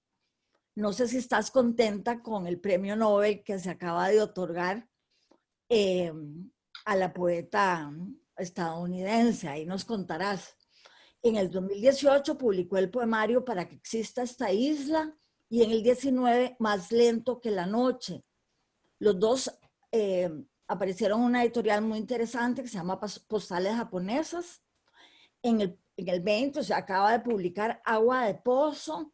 No sé si estás contenta con el premio Nobel que se acaba de otorgar a la poeta estadounidense. Ahí nos contarás. En el 2018 publicó el poemario Para que exista esta isla y en el 19 Más lento que la noche. Los dos aparecieron en una editorial muy interesante que se llama Postales Japonesas. En el 20 se acaba de publicar Agua de Pozo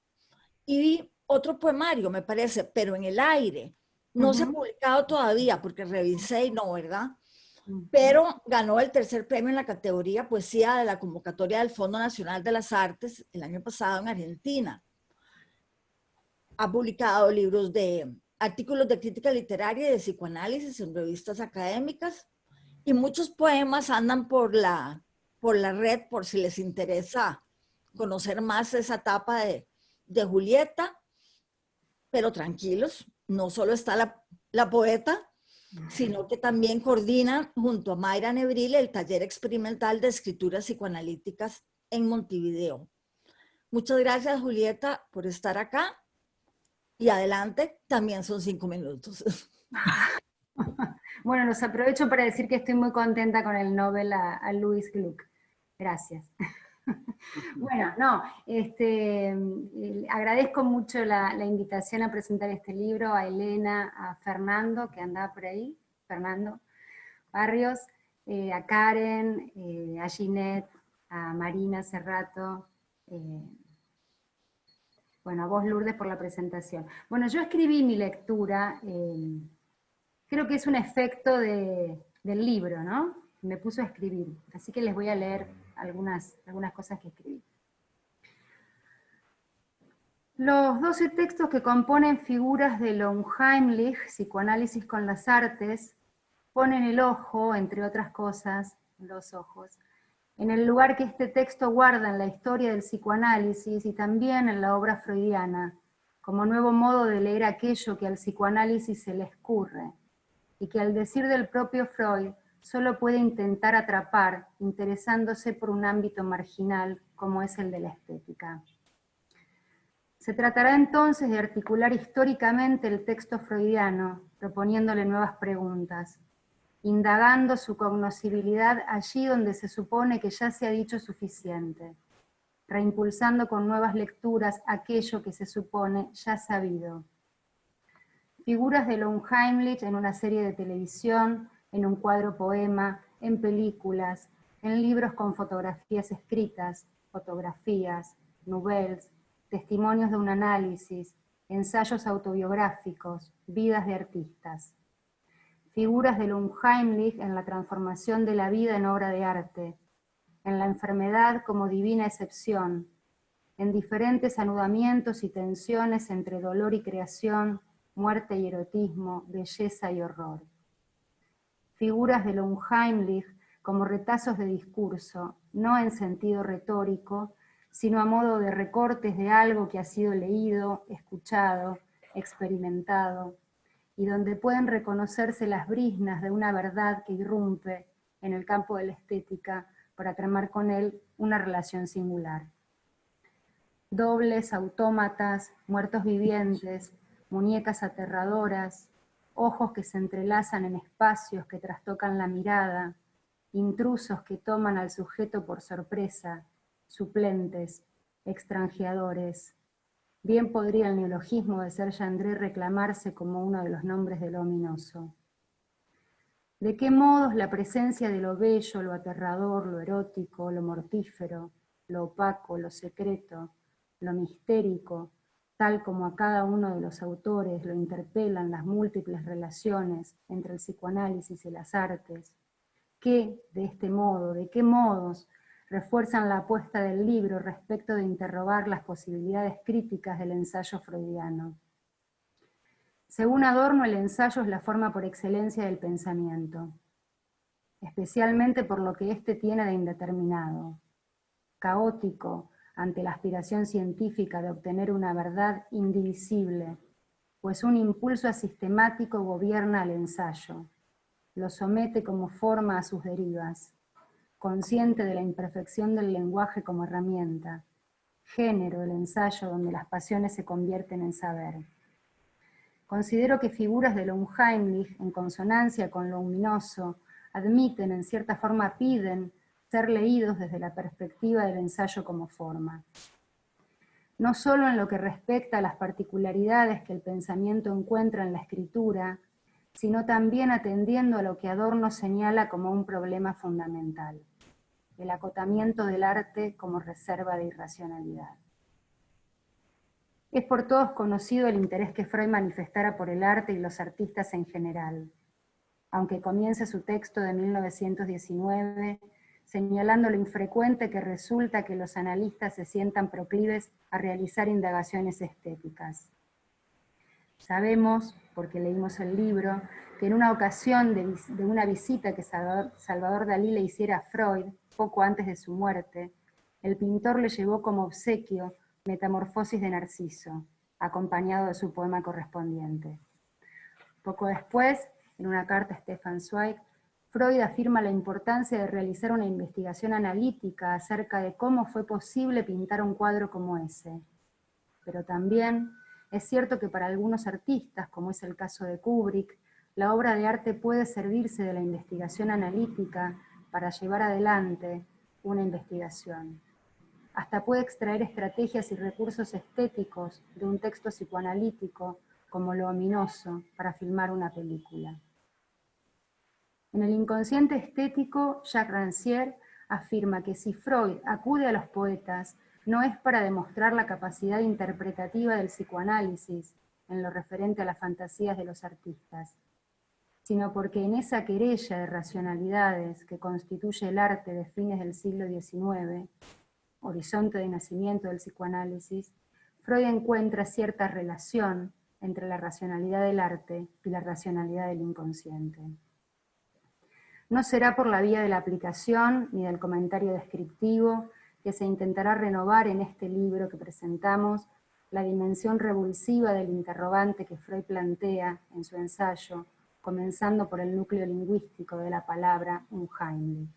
y otro poemario, me parece, pero en el aire. No se ha publicado todavía porque revisé y no, ¿verdad? Pero ganó el tercer premio en la categoría Poesía de la convocatoria del Fondo Nacional de las Artes el año pasado en Argentina. Ha publicado artículos de crítica literaria y de psicoanálisis en revistas académicas y muchos poemas andan por la red por si les interesa conocer más esa etapa de Julieta, pero tranquilos, no solo está la poeta, sino que también coordina junto a Mayra Nebril el taller experimental de escrituras psicoanalíticas en Montevideo. Muchas gracias, Julieta, por estar acá. Y adelante, también son 5 minutos. Bueno, los aprovecho para decir que estoy muy contenta con el Nobel a Louis Gluck. Gracias. Bueno, no, agradezco mucho la invitación a presentar este libro, a Elena, a Fernando, que andaba por ahí, Fernando Barrios, a Karen, a Ginette, a Marina Cerrato, bueno, a vos, Lourdes, por la presentación. Bueno, yo escribí mi lectura, creo que es un efecto del libro, ¿no? Me puso a escribir, así que les voy a leer algunas cosas que escribí. Los 12 textos que componen Figuras de Unheimlich, Psicoanálisis con las Artes, ponen el ojo, entre otras cosas, los ojos, en el lugar que este texto guarda en la historia del psicoanálisis y también en la obra freudiana, como nuevo modo de leer aquello que al psicoanálisis se le escurre, y que al decir del propio Freud solo puede intentar atrapar, interesándose por un ámbito marginal como es el de la estética. Se tratará entonces de articular históricamente el texto freudiano, proponiéndole nuevas preguntas, indagando su cognoscibilidad allí donde se supone que ya se ha dicho suficiente, reimpulsando con nuevas lecturas aquello que se supone ya sabido. Figuras de lo Unheimlich en una serie de televisión, en un cuadro poema, en películas, en libros con fotografías escritas, fotografías, nouvelles, testimonios de un análisis, ensayos autobiográficos, vidas de artistas. Figuras del Unheimlich en la transformación de la vida en obra de arte, en la enfermedad como divina excepción, en diferentes anudamientos y tensiones entre dolor y creación, muerte y erotismo, belleza y horror. Figuras del Unheimlich como retazos de discurso, no en sentido retórico, sino a modo de recortes de algo que ha sido leído, escuchado, experimentado, y donde pueden reconocerse las briznas de una verdad que irrumpe en el campo de la estética para tramar con él una relación singular. Dobles, autómatas, muertos vivientes, muñecas aterradoras, ojos que se entrelazan en espacios que trastocan la mirada, intrusos que toman al sujeto por sorpresa, suplentes, extranjeadores. Bien podría el neologismo de Serge André reclamarse como uno de los nombres de lo ominoso. ¿De qué modos la presencia de lo bello, lo aterrador, lo erótico, lo mortífero, lo opaco, lo secreto, lo mistérico, tal como a cada uno de los autores lo interpelan las múltiples relaciones entre el psicoanálisis y las artes, que, de este modo, de qué modos, refuerzan la apuesta del libro respecto de interrogar las posibilidades críticas del ensayo freudiano? Según Adorno, el ensayo es la forma por excelencia del pensamiento, especialmente por lo que éste tiene de indeterminado, caótico ante la aspiración científica de obtener una verdad indivisible, pues un impulso asistemático gobierna al ensayo, lo somete como forma a sus derivas, consciente de la imperfección del lenguaje como herramienta, género del ensayo donde las pasiones se convierten en saber. Considero que figuras de lo Unheimlich, en consonancia con lo ominoso, admiten, en cierta forma piden, ser leídos desde la perspectiva del ensayo como forma. No solo en lo que respecta a las particularidades que el pensamiento encuentra en la escritura, sino también atendiendo a lo que Adorno señala como un problema fundamental, el acotamiento del arte como reserva de irracionalidad. Es por todos conocido el interés que Freud manifestara por el arte y los artistas en general, aunque comience su texto de 1919 señalando lo infrecuente que resulta que los analistas se sientan proclives a realizar indagaciones estéticas. Sabemos, porque leímos el libro, que en una ocasión de una visita que Salvador Dalí le hiciera a Freud, poco antes de su muerte, el pintor le llevó como obsequio Metamorfosis de Narciso, acompañado de su poema correspondiente. Poco después, en una carta a Stefan Zweig, Freud afirma la importancia de realizar una investigación analítica acerca de cómo fue posible pintar un cuadro como ese. Pero también es cierto que para algunos artistas, como es el caso de Kubrick, la obra de arte puede servirse de la investigación analítica para llevar adelante una investigación. Hasta puede extraer estrategias y recursos estéticos de un texto psicoanalítico como lo ominoso para filmar una película. En el inconsciente estético, Jacques Rancière afirma que si Freud acude a los poetas, no es para demostrar la capacidad interpretativa del psicoanálisis en lo referente a las fantasías de los artistas, sino porque en esa querella de racionalidades que constituye el arte de fines del siglo XIX, horizonte de nacimiento del psicoanálisis, Freud encuentra cierta relación entre la racionalidad del arte y la racionalidad del inconsciente. No será por la vía de la aplicación ni del comentario descriptivo que se intentará renovar en este libro que presentamos la dimensión revulsiva del interrogante que Freud plantea en su ensayo, comenzando por el núcleo lingüístico de la palabra unheimlich.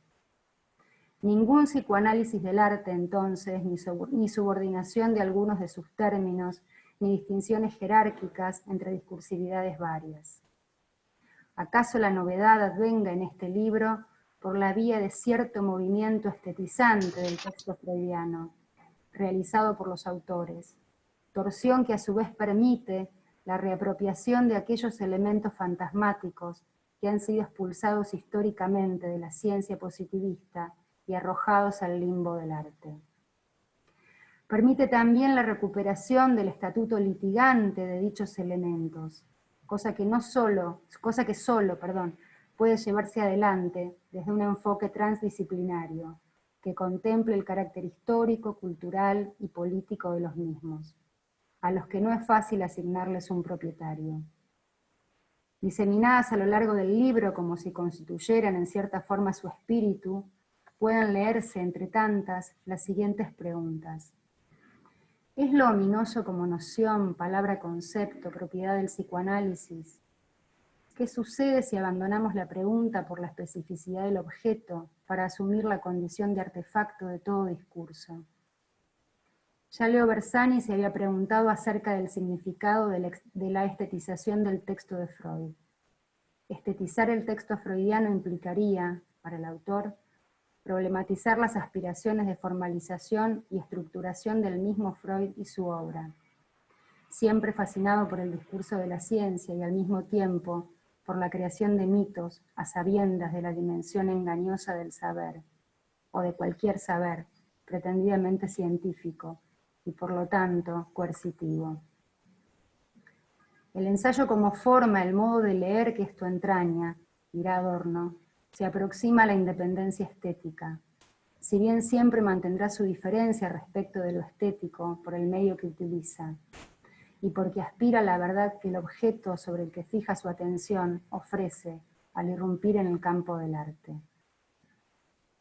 Ningún psicoanálisis del arte, entonces, ni subordinación de algunos de sus términos, ni distinciones jerárquicas entre discursividades varias. ¿Acaso la novedad advenga en este libro por la vía de cierto movimiento estetizante del texto freudiano, realizado por los autores, torsión que a su vez permite la reapropiación de aquellos elementos fantasmáticos que han sido expulsados históricamente de la ciencia positivista y arrojados al limbo del arte? Permite también la recuperación del estatuto litigante de dichos elementos, cosa que solo puede llevarse adelante desde un enfoque transdisciplinario, que contemple el carácter histórico, cultural y político de los mismos, a los que no es fácil asignarles un propietario. Diseminadas a lo largo del libro como si constituyeran en cierta forma su espíritu, puedan leerse entre tantas las siguientes preguntas. ¿Es lo ominoso como noción, palabra, concepto, propiedad del psicoanálisis? ¿Qué sucede si abandonamos la pregunta por la especificidad del objeto para asumir la condición de artefacto de todo discurso? Ya Leo Bersani se había preguntado acerca del significado de la estetización del texto de Freud. Estetizar el texto freudiano implicaría, para el autor, problematizar las aspiraciones de formalización y estructuración del mismo Freud y su obra. Siempre fascinado por el discurso de la ciencia y al mismo tiempo por la creación de mitos a sabiendas de la dimensión engañosa del saber, o de cualquier saber, pretendidamente científico, y por lo tanto coercitivo. El ensayo como forma, el modo de leer que esto entraña, dirá Adorno, se aproxima a la independencia estética, si bien siempre mantendrá su diferencia respecto de lo estético por el medio que utiliza, y porque aspira a la verdad que el objeto sobre el que fija su atención ofrece al irrumpir en el campo del arte.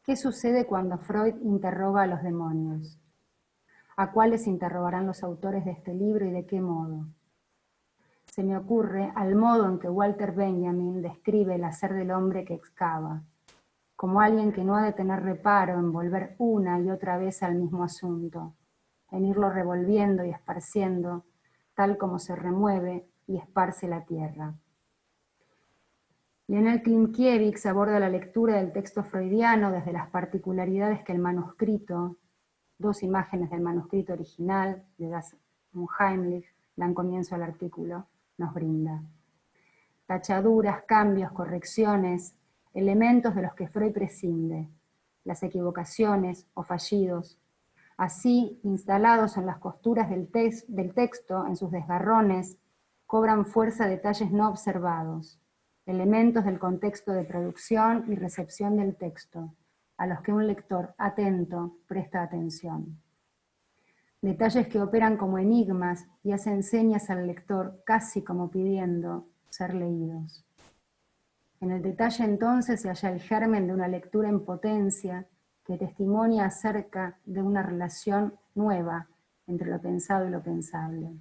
¿Qué sucede cuando Freud interroga a los demonios? ¿A cuáles interrogarán los autores de este libro y de qué modo? Se me ocurre al modo en que Walter Benjamin describe el hacer del hombre que excava, como alguien que no ha de tener reparo en volver una y otra vez al mismo asunto, en irlo revolviendo y esparciendo, tal como se remueve y esparce la tierra. Leonel Klimkiewicz aborda la lectura del texto freudiano desde las particularidades que el manuscrito, dos imágenes del manuscrito original de Das Unheimlich dan comienzo al artículo, nos brinda. Tachaduras, cambios, correcciones, elementos de los que Freud prescinde, las equivocaciones o fallidos, así instalados en las costuras del texto, en sus desgarrones, cobran fuerza detalles no observados, elementos del contexto de producción y recepción del texto, a los que un lector atento presta atención. Detalles que operan como enigmas y hacen señas al lector casi como pidiendo ser leídos. En el detalle entonces se halla el germen de una lectura en potencia que testimonia acerca de una relación nueva entre lo pensado y lo pensable.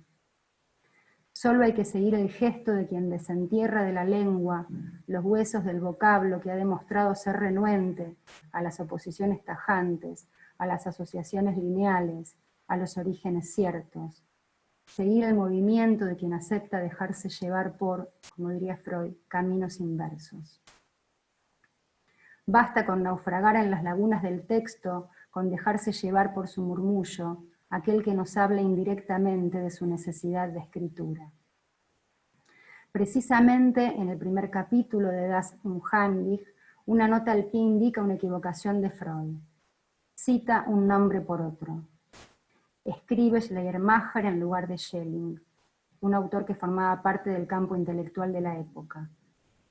Solo hay que seguir el gesto de quien desentierra de la lengua los huesos del vocablo que ha demostrado ser renuente a las oposiciones tajantes, a las asociaciones lineales, a los orígenes ciertos. Seguir el movimiento de quien acepta dejarse llevar por, como diría Freud, caminos inversos. Basta con naufragar en las lagunas del texto, con dejarse llevar por su murmullo, aquel que nos habla indirectamente de su necesidad de escritura. Precisamente en el primer capítulo de Das Unheimlich, una nota al pie indica una equivocación de Freud. Cita un nombre por otro. Escribe Schleiermacher en lugar de Schelling, un autor que formaba parte del campo intelectual de la época,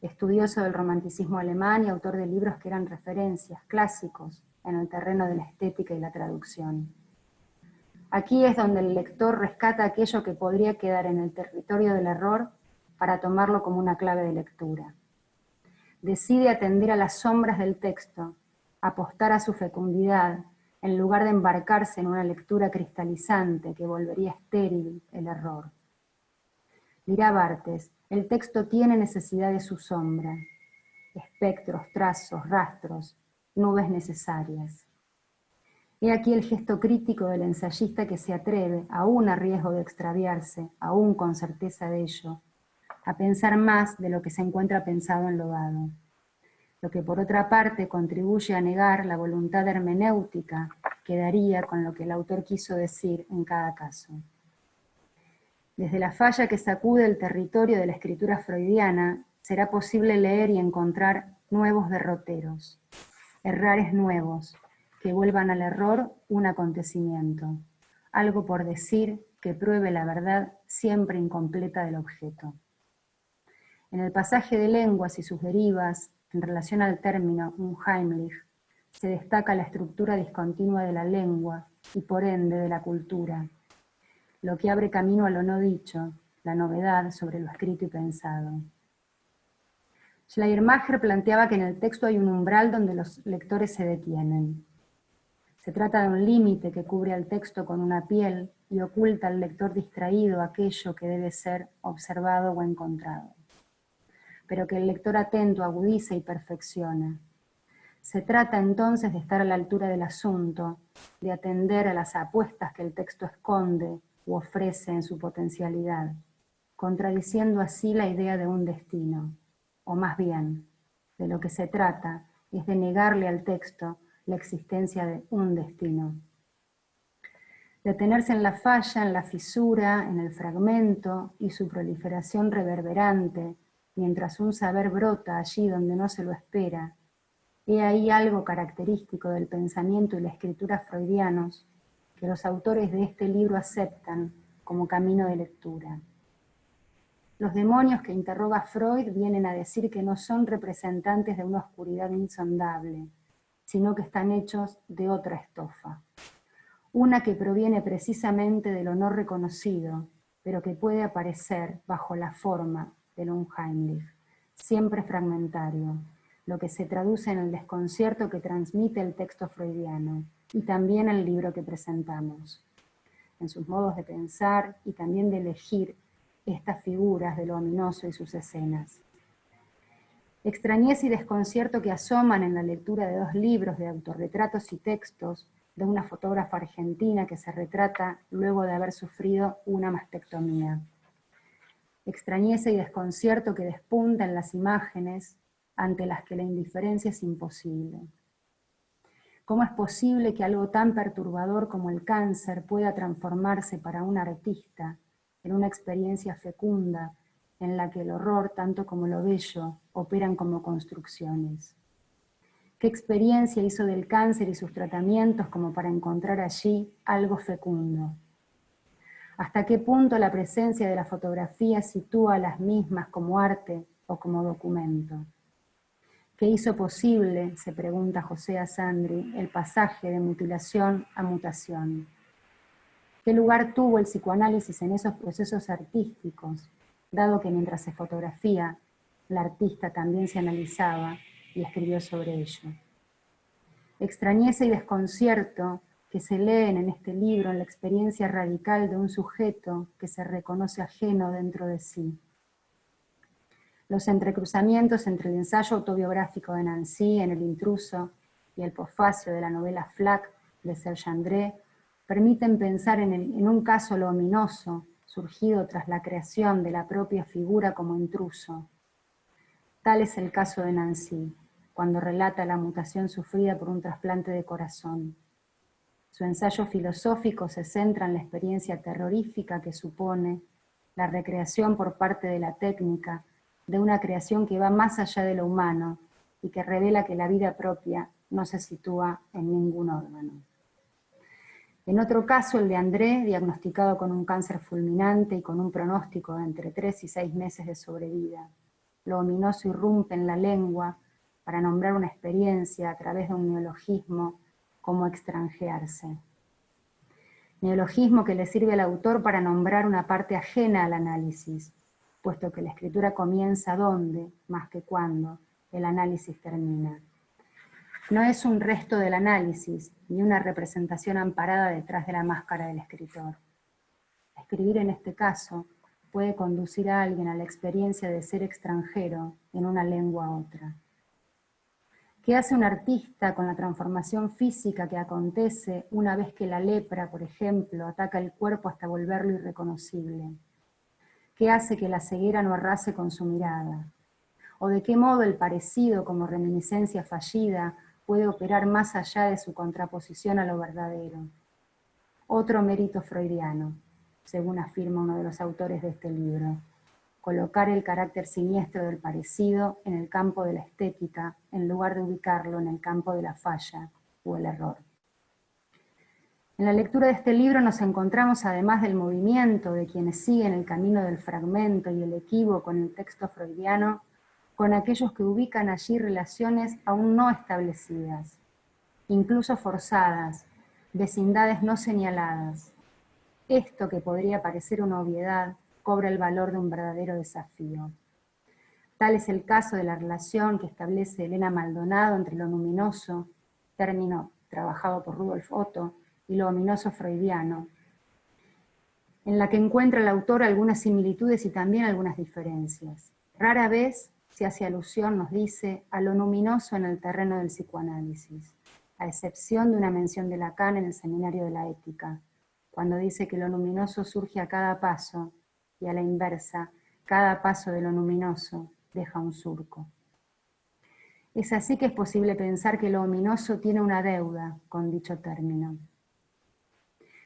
estudioso del romanticismo alemán y autor de libros que eran referencias clásicos en el terreno de la estética y la traducción. Aquí es donde el lector rescata aquello que podría quedar en el territorio del error para tomarlo como una clave de lectura. decide atender a las sombras del texto, apostar a su fecundidad, en lugar de embarcarse en una lectura cristalizante que volvería estéril el error. Dirá Barthes, el texto tiene necesidad de su sombra, espectros, trazos, rastros, nubes necesarias. He aquí el gesto crítico del ensayista que se atreve, aún a riesgo de extraviarse, aún con certeza de ello, a pensar más de lo que se encuentra pensado en lo dado. Lo que por otra parte contribuye a negar la voluntad hermenéutica que daría con lo que el autor quiso decir en cada caso. Desde la falla que sacude el territorio de la escritura freudiana, será posible leer y encontrar nuevos derroteros, errares nuevos, que vuelvan al error un acontecimiento, algo por decir que pruebe la verdad siempre incompleta del objeto. En el pasaje de lenguas y sus derivas, en relación al término unheimlich, se destaca la estructura discontinua de la lengua y por ende de la cultura, lo que abre camino a lo no dicho, la novedad sobre lo escrito y pensado. Schleiermacher planteaba que en el texto hay un umbral donde los lectores se detienen. Se trata de un límite que cubre al texto con una piel y oculta al lector distraído aquello que debe ser observado o encontrado, pero que el lector atento agudiza y perfecciona. Se trata entonces de estar a la altura del asunto, de atender a las apuestas que el texto esconde u ofrece en su potencialidad, contradiciendo así la idea de un destino, o más bien, de lo que se trata es de negarle al texto la existencia de un destino. Detenerse en la falla, en la fisura, en el fragmento y su proliferación reverberante, mientras un saber brota allí donde no se lo espera. He ahí algo característico del pensamiento y la escritura freudianos que los autores de este libro aceptan como camino de lectura. Los demonios que interroga Freud vienen a decir que no son representantes de una oscuridad insondable, sino que están hechos de otra estofa. Una que proviene precisamente de lo no reconocido, pero que puede aparecer bajo la forma del unheimlich, siempre fragmentario, lo que se traduce en el desconcierto que transmite el texto freudiano, y también el libro que presentamos, en sus modos de pensar y también de elegir estas figuras de lo ominoso y sus escenas. Extrañeza y desconcierto que asoman en la lectura de dos libros de autorretratos y textos de una fotógrafa argentina que se retrata luego de haber sufrido una mastectomía. Extrañeza y desconcierto que despuntan las imágenes ante las que la indiferencia es imposible. ¿Cómo es posible que algo tan perturbador como el cáncer pueda transformarse para un artista en una experiencia fecunda en la que el horror, tanto como lo bello, operan como construcciones? ¿Qué experiencia hizo del cáncer y sus tratamientos como para encontrar allí algo fecundo? ¿Hasta qué punto la presencia de la fotografía sitúa a las mismas como arte o como documento? ¿Qué hizo posible, se pregunta José Asandri, el pasaje de mutilación a mutación? ¿Qué lugar tuvo el psicoanálisis en esos procesos artísticos, dado que mientras se fotografía, el artista también se analizaba y escribió sobre ello? Extrañeza y desconcierto que se leen en este libro en la experiencia radical de un sujeto que se reconoce ajeno dentro de sí. Los entrecruzamientos entre el ensayo autobiográfico de Nancy en El intruso y el posfacio de la novela Flac de Serge André permiten pensar en un caso lo ominoso surgido tras la creación de la propia figura como intruso. Tal es el caso de Nancy, cuando relata la mutación sufrida por un trasplante de corazón. Su ensayo filosófico se centra en la experiencia terrorífica que supone la recreación por parte de la técnica de una creación que va más allá de lo humano y que revela que la vida propia no se sitúa en ningún órgano. En otro caso, el de André, diagnosticado con un cáncer fulminante y con un pronóstico de entre 3 y 6 meses de sobrevida. Lo ominoso irrumpe en la lengua para nombrar una experiencia a través de un neologismo como extranjearse. Neologismo que le sirve al autor para nombrar una parte ajena al análisis, puesto que la escritura comienza ¿dónde, más que cuándo, el análisis termina. No es un resto del análisis, ni una representación amparada detrás de la máscara del escritor. Escribir en este caso puede conducir a alguien a la experiencia de ser extranjero en una lengua a otra. ¿Qué hace un artista con la transformación física que acontece una vez que la lepra, por ejemplo, ataca el cuerpo hasta volverlo irreconocible? ¿Qué hace que la ceguera no arrase con su mirada? ¿O de qué modo el parecido como reminiscencia fallida puede operar más allá de su contraposición a lo verdadero? Otro mérito freudiano, según afirma uno de los autores de este libro: colocar el carácter siniestro del parecido en el campo de la estética, en lugar de ubicarlo en el campo de la falla o el error. En la lectura de este libro nos encontramos, además del movimiento de quienes siguen el camino del fragmento y el equívoco en el texto freudiano, con aquellos que ubican allí relaciones aún no establecidas, incluso forzadas, vecindades no señaladas. Esto, que podría parecer una obviedad, cobra el valor de un verdadero desafío. Tal es el caso de la relación que establece Elena Maldonado entre lo luminoso, término trabajado por Rudolf Otto, y lo ominoso freudiano, en la que encuentra el autor algunas similitudes y también algunas diferencias. Rara vez se hace alusión, nos dice, a lo luminoso en el terreno del psicoanálisis, a excepción de una mención de Lacan en el Seminario de la Ética, cuando dice que lo luminoso surge a cada paso, y a la inversa, cada paso de lo luminoso deja un surco. Es así que es posible pensar que lo ominoso tiene una deuda con dicho término.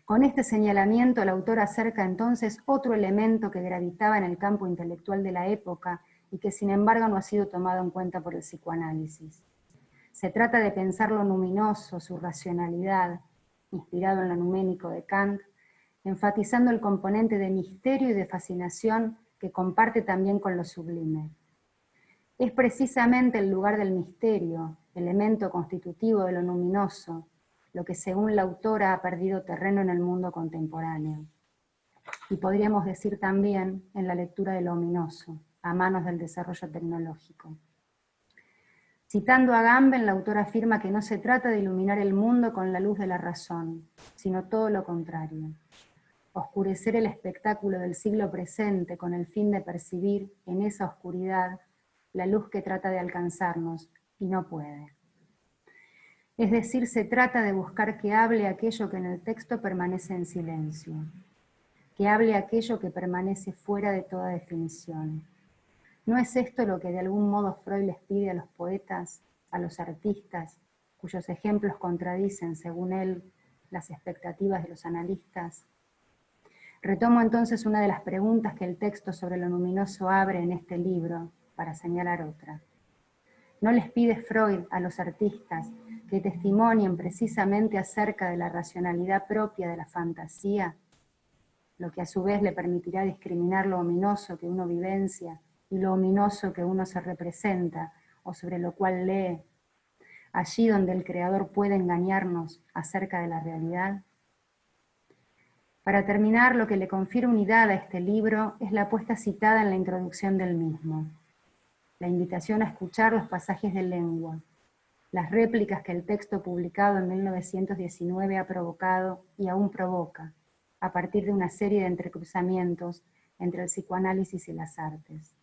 Con este señalamiento, el autor acerca entonces otro elemento que gravitaba en el campo intelectual de la época y que sin embargo no ha sido tomado en cuenta por el psicoanálisis. Se trata de pensar lo luminoso, su racionalidad, inspirado en lo numénico de Kant, enfatizando el componente de misterio y de fascinación que comparte también con lo sublime. Es precisamente el lugar del misterio, elemento constitutivo de lo luminoso, lo que según la autora ha perdido terreno en el mundo contemporáneo. Y podríamos decir también en la lectura de lo ominoso, a manos del desarrollo tecnológico. Citando a Agamben, la autora afirma que no se trata de iluminar el mundo con la luz de la razón, sino todo lo contrario. Oscurecer el espectáculo del siglo presente con el fin de percibir en esa oscuridad la luz que trata de alcanzarnos y no puede. Es decir, se trata de buscar que hable aquello que en el texto permanece en silencio, que hable aquello que permanece fuera de toda definición. ¿No es esto lo que de algún modo Freud les pide a los poetas, a los artistas, cuyos ejemplos contradicen, según él, las expectativas de los analistas? Retomo entonces una de las preguntas que el texto sobre lo luminoso abre en este libro, para señalar otra. ¿No les pide Freud a los artistas que testimonien precisamente acerca de la racionalidad propia de la fantasía, lo que a su vez le permitirá discriminar lo ominoso que uno vivencia y lo ominoso que uno se representa o sobre lo cual lee, allí donde el creador puede engañarnos acerca de la realidad? Para terminar, lo que le confiere unidad a este libro es la apuesta citada en la introducción del mismo, la invitación a escuchar los pasajes de lengua, las réplicas que el texto publicado en 1919 ha provocado y aún provoca, a partir de una serie de entrecruzamientos entre el psicoanálisis y las artes.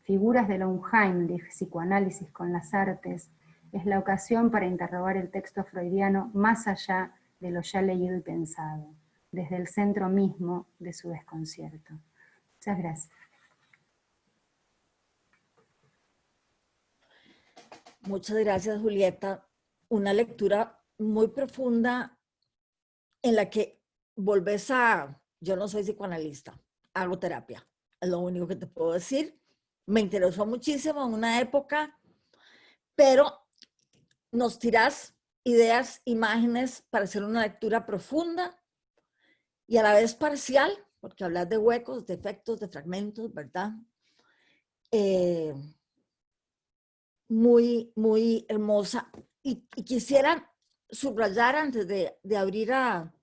Figuras de lo unheimlich, psicoanálisis con las artes, es la ocasión para interrogar el texto freudiano más allá de lo ya leído y pensado, desde el centro mismo de su desconcierto. Muchas gracias. Muchas gracias, Julieta. Una lectura muy profunda en la que volvés a... Yo no soy psicoanalista, hago terapia. Es lo único que te puedo decir. Me interesó muchísimo en una época, pero nos tirás ideas, imágenes para hacer una lectura profunda y a la vez parcial, porque hablas de huecos, de efectos, de fragmentos, ¿verdad? Muy, muy hermosa. Y quisiera subrayar antes de abrir al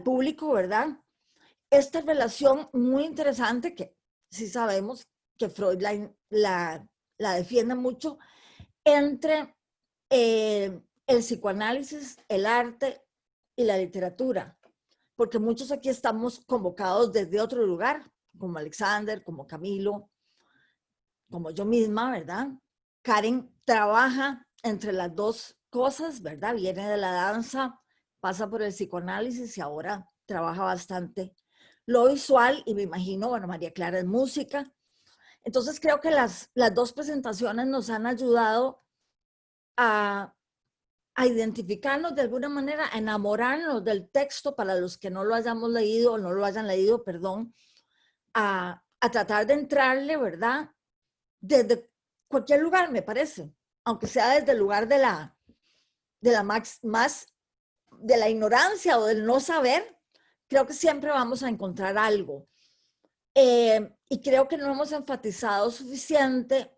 público, ¿verdad? Esta relación muy interesante que sí sabemos que Freud la defiende mucho, entre el psicoanálisis, el arte y la literatura, porque muchos aquí estamos convocados desde otro lugar, como Alexander, como Camilo, como yo misma, ¿verdad? Karen trabaja entre las dos cosas, ¿verdad? Viene de la danza, pasa por el psicoanálisis y ahora trabaja bastante lo visual y me imagino, bueno, María Clara es música. Entonces creo que las dos presentaciones nos han ayudado a identificarnos de alguna manera, a enamorarnos del texto para los que no lo hayamos leído o no lo hayan leído, perdón, a tratar de entrarle, ¿verdad? Desde cualquier lugar, me parece, aunque sea desde el lugar de la de la ignorancia o del no saber, creo que siempre vamos a encontrar algo. Y creo que no hemos enfatizado suficiente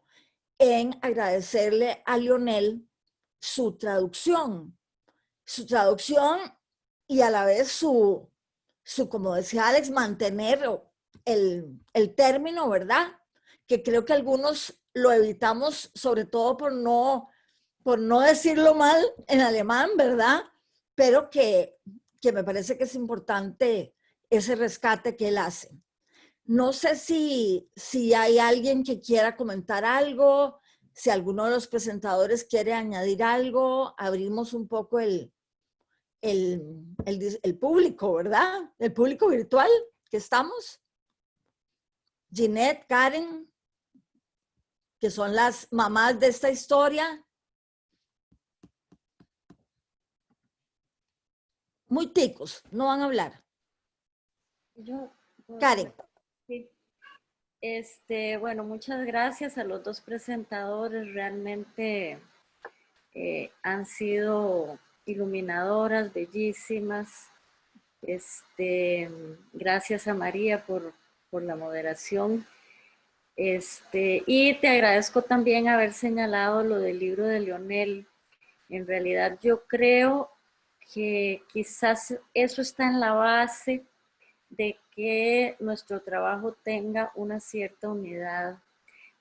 en agradecerle a Lionel su traducción y a la vez su como decía Alex, mantener el término, ¿verdad? Que creo que algunos lo evitamos, sobre todo por no decirlo mal en alemán, ¿verdad? Pero que me parece que es importante ese rescate que él hace. No sé si hay alguien que quiera comentar algo, si alguno de los presentadores quiere añadir algo, abrimos un poco el público, ¿verdad? El público virtual que estamos. Ginette, Karen, que son las mamás de esta historia. Muy ticos, no van a hablar. Karen. Sí. Bueno, muchas gracias a los dos presentadores. Realmente han sido iluminadoras, bellísimas. Gracias a María por la moderación. Y te agradezco también haber señalado lo del libro de Lionel. En realidad yo creo que quizás eso está en la base de que nuestro trabajo tenga una cierta unidad.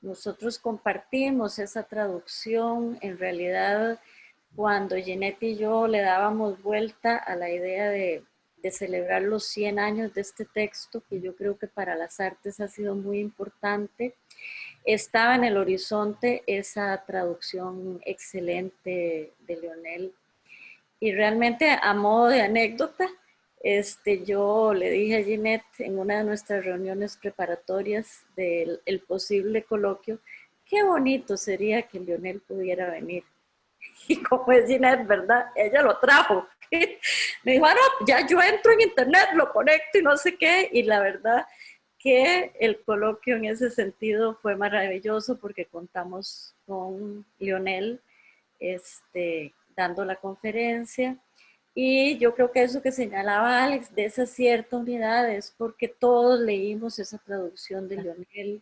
Nosotros compartimos esa traducción. En realidad, cuando Ginette y yo le dábamos vuelta a la idea de celebrar los 100 años de este texto, que yo creo que para las artes ha sido muy importante, estaba en el horizonte esa traducción excelente de Lionel. Y realmente, a modo de anécdota, yo le dije a Ginette en una de nuestras reuniones preparatorias del posible coloquio, qué bonito sería que Lionel pudiera venir. Y como es Ginette, ¿verdad? Ella lo trajo. Me dijo, no, ya yo entro en internet, lo conecto y no sé qué. Y la verdad que el coloquio en ese sentido fue maravilloso porque contamos con Lionel dando la conferencia. Y yo creo que eso que señalaba Alex, de esa cierta unidad, es porque todos leímos esa traducción de Lionel,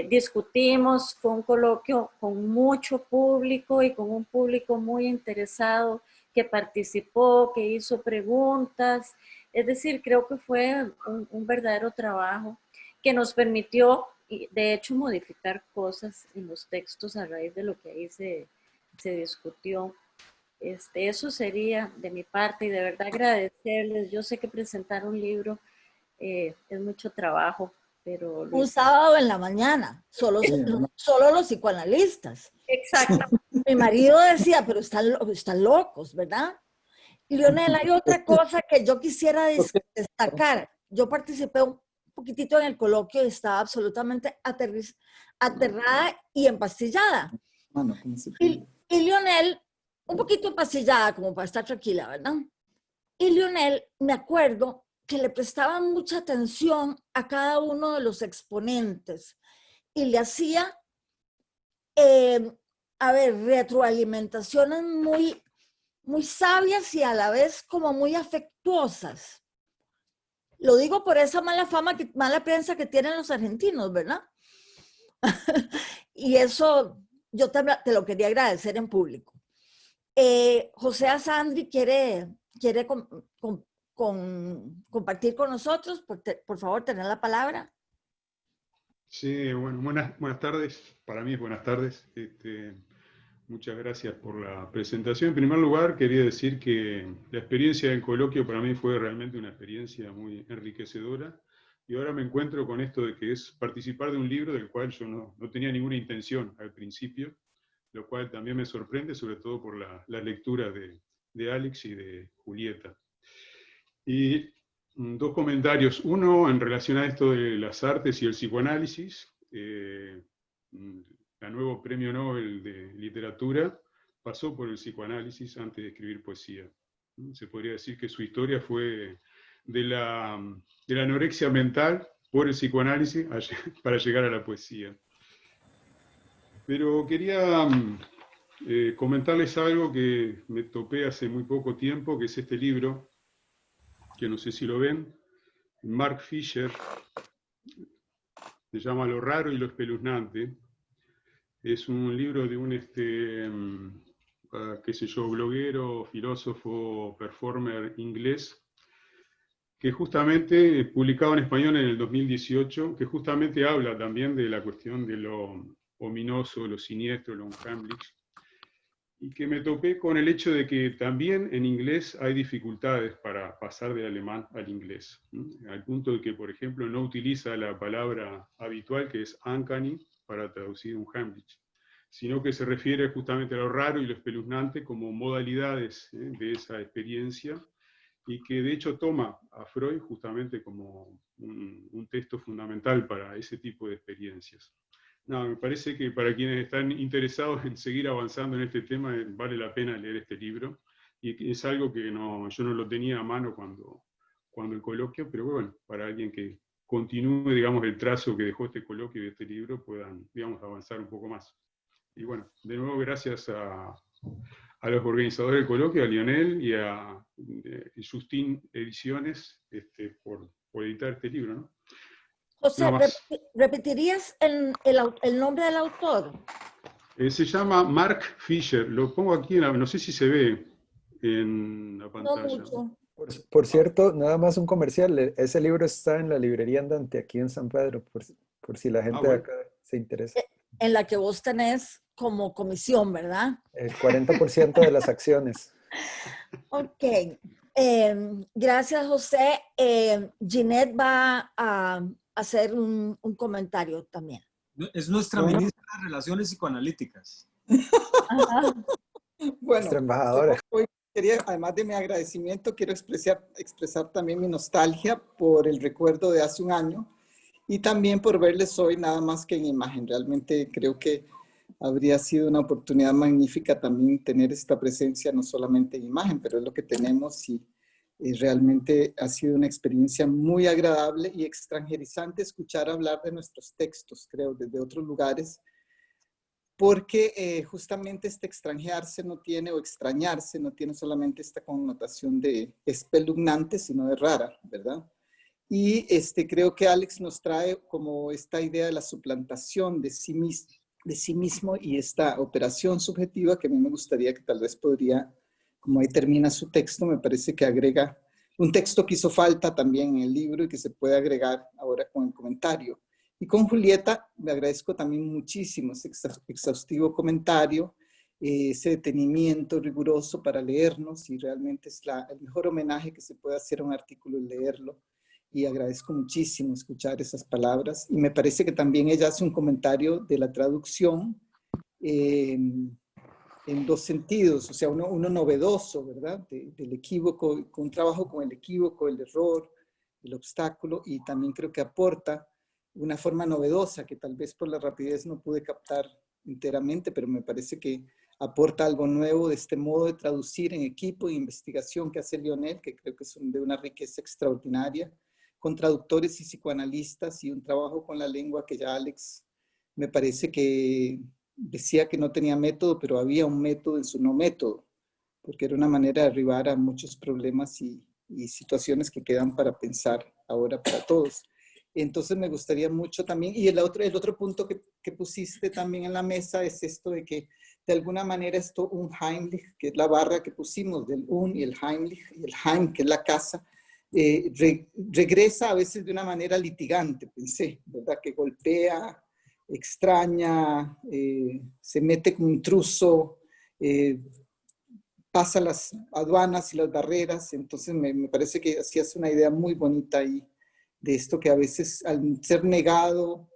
discutimos, fue un coloquio con mucho público y con un público muy interesado que participó, que hizo preguntas. Es decir, creo que fue un verdadero trabajo que nos permitió, de hecho, modificar cosas en los textos a raíz de lo que ahí se discutió. Eso sería de mi parte y de verdad agradecerles. Yo sé que presentar un libro es mucho trabajo, pero... Un sábado en la mañana, solo los psicoanalistas. Exacto. Mi marido decía, pero están locos, ¿verdad? Y Lionel, hay otra cosa que yo quisiera destacar. Yo participé un poquitito en el coloquio y estaba absolutamente aterrada y empastillada. Y Lionel, un poquito empastillada como para estar tranquila, ¿verdad? Y Lionel, me acuerdo que le prestaba mucha atención a cada uno de los exponentes y le hacía, retroalimentaciones muy, muy sabias y a la vez como muy afectuosas. Lo digo por esa mala prensa que tienen los argentinos, ¿verdad? Y eso yo te lo quería agradecer en público. José Asandri quiere compartir con nosotros. Por favor, tener la palabra. Sí, bueno, buenas tardes. Para mí, buenas tardes. Muchas gracias por la presentación. En primer lugar, quería decir que la experiencia del coloquio para mí fue realmente una experiencia muy enriquecedora. Y ahora me encuentro con esto de que es participar de un libro del cual yo no tenía ninguna intención al principio, lo cual también me sorprende, sobre todo por la lectura de Alex y de Julieta. Y dos comentarios. Uno, en relación a esto de las artes y el psicoanálisis. La nuevo Premio Nobel de Literatura pasó por el psicoanálisis antes de escribir poesía. Se podría decir que su historia fue de la anorexia mental por el psicoanálisis para llegar a la poesía. Pero quería comentarles algo que me topé hace muy poco tiempo, que es este libro, que no sé si lo ven, Mark Fisher, se llama Lo raro y lo espeluznante. Es un libro de un, qué sé yo, bloguero, filósofo, performer inglés, que justamente, publicado en español en el 2018, que justamente habla también de la cuestión de lo ominoso, lo siniestro, lo unheimlich, y que me topé con el hecho de que también en inglés hay dificultades para pasar del alemán al inglés, al punto de que, por ejemplo, no utiliza la palabra habitual que es uncanny para traducir unheimlich, sino que se refiere justamente a lo raro y lo espeluznante como modalidades de esa experiencia, y que de hecho toma a Freud justamente como un texto fundamental para ese tipo de experiencias. No, me parece que para quienes están interesados en seguir avanzando en este tema, vale la pena leer este libro, y es algo que yo no lo tenía a mano cuando el coloquio, pero bueno, para alguien que continúe, digamos, el trazo que dejó este coloquio y este libro, puedan, digamos, avanzar un poco más. Y bueno, de nuevo gracias a los organizadores del coloquio, a Lionel y a Justin Ediciones por editar este libro, ¿no? José, ¿repetirías el nombre del autor? Se llama Mark Fisher. Lo pongo aquí, no sé si se ve en la pantalla. No mucho. Por cierto, nada más un comercial. Ese libro está en la librería Andante aquí en San Pedro, por si la gente de acá se interesa. En la que vos tenés como comisión, ¿verdad? El 40% de las acciones. Ok. Gracias, José. Ginette va a hacer un comentario también. Es nuestra ministra de Relaciones Psicoanalíticas. Bueno, nuestra embajadora. Hoy quería, además de mi agradecimiento, quiero expresar también mi nostalgia por el recuerdo de hace un año y también por verles hoy nada más que en imagen. Realmente creo que habría sido una oportunidad magnífica también tener esta presencia, no solamente en imagen, pero es lo que tenemos y realmente ha sido una experiencia muy agradable y extranjerizante escuchar hablar de nuestros textos, creo, desde otros lugares, porque justamente este extranjearse no tiene, o extrañarse, no tiene solamente esta connotación de espeluznante, sino de rara, ¿verdad? Y creo que Alex nos trae como esta idea de la suplantación de sí mismo y esta operación subjetiva que a mí me gustaría que tal vez podría, como ahí termina su texto, me parece que agrega un texto que hizo falta también en el libro y que se puede agregar ahora con el comentario. Y con Julieta me agradezco también muchísimo ese exhaustivo comentario, ese detenimiento riguroso para leernos, y realmente es el mejor homenaje que se puede hacer a un artículo, es leerlo. Y agradezco muchísimo escuchar esas palabras. Y me parece que también ella hace un comentario de la traducción en dos sentidos, o sea, uno novedoso, ¿verdad? Del equívoco, con un trabajo con el equívoco, el error, el obstáculo, y también creo que aporta una forma novedosa que tal vez por la rapidez no pude captar enteramente, pero me parece que aporta algo nuevo de este modo de traducir en equipo e investigación que hace Lionel, que creo que son de una riqueza extraordinaria, con traductores y psicoanalistas, y un trabajo con la lengua que ya Alex me parece que decía que no tenía método, pero había un método en su no método, porque era una manera de arribar a muchos problemas y situaciones que quedan para pensar ahora para todos. Entonces me gustaría mucho también, y el otro punto que pusiste también en la mesa es esto de que de alguna manera esto unheimlich, que es la barra que pusimos del un y el heimlich, y el heim, que es la casa, regresa a veces de una manera litigante, pensé, ¿verdad? Que golpea, extraña, se mete como intruso, pasa las aduanas y las barreras. Entonces me parece que así es una idea muy bonita ahí de esto, que a veces al ser negado,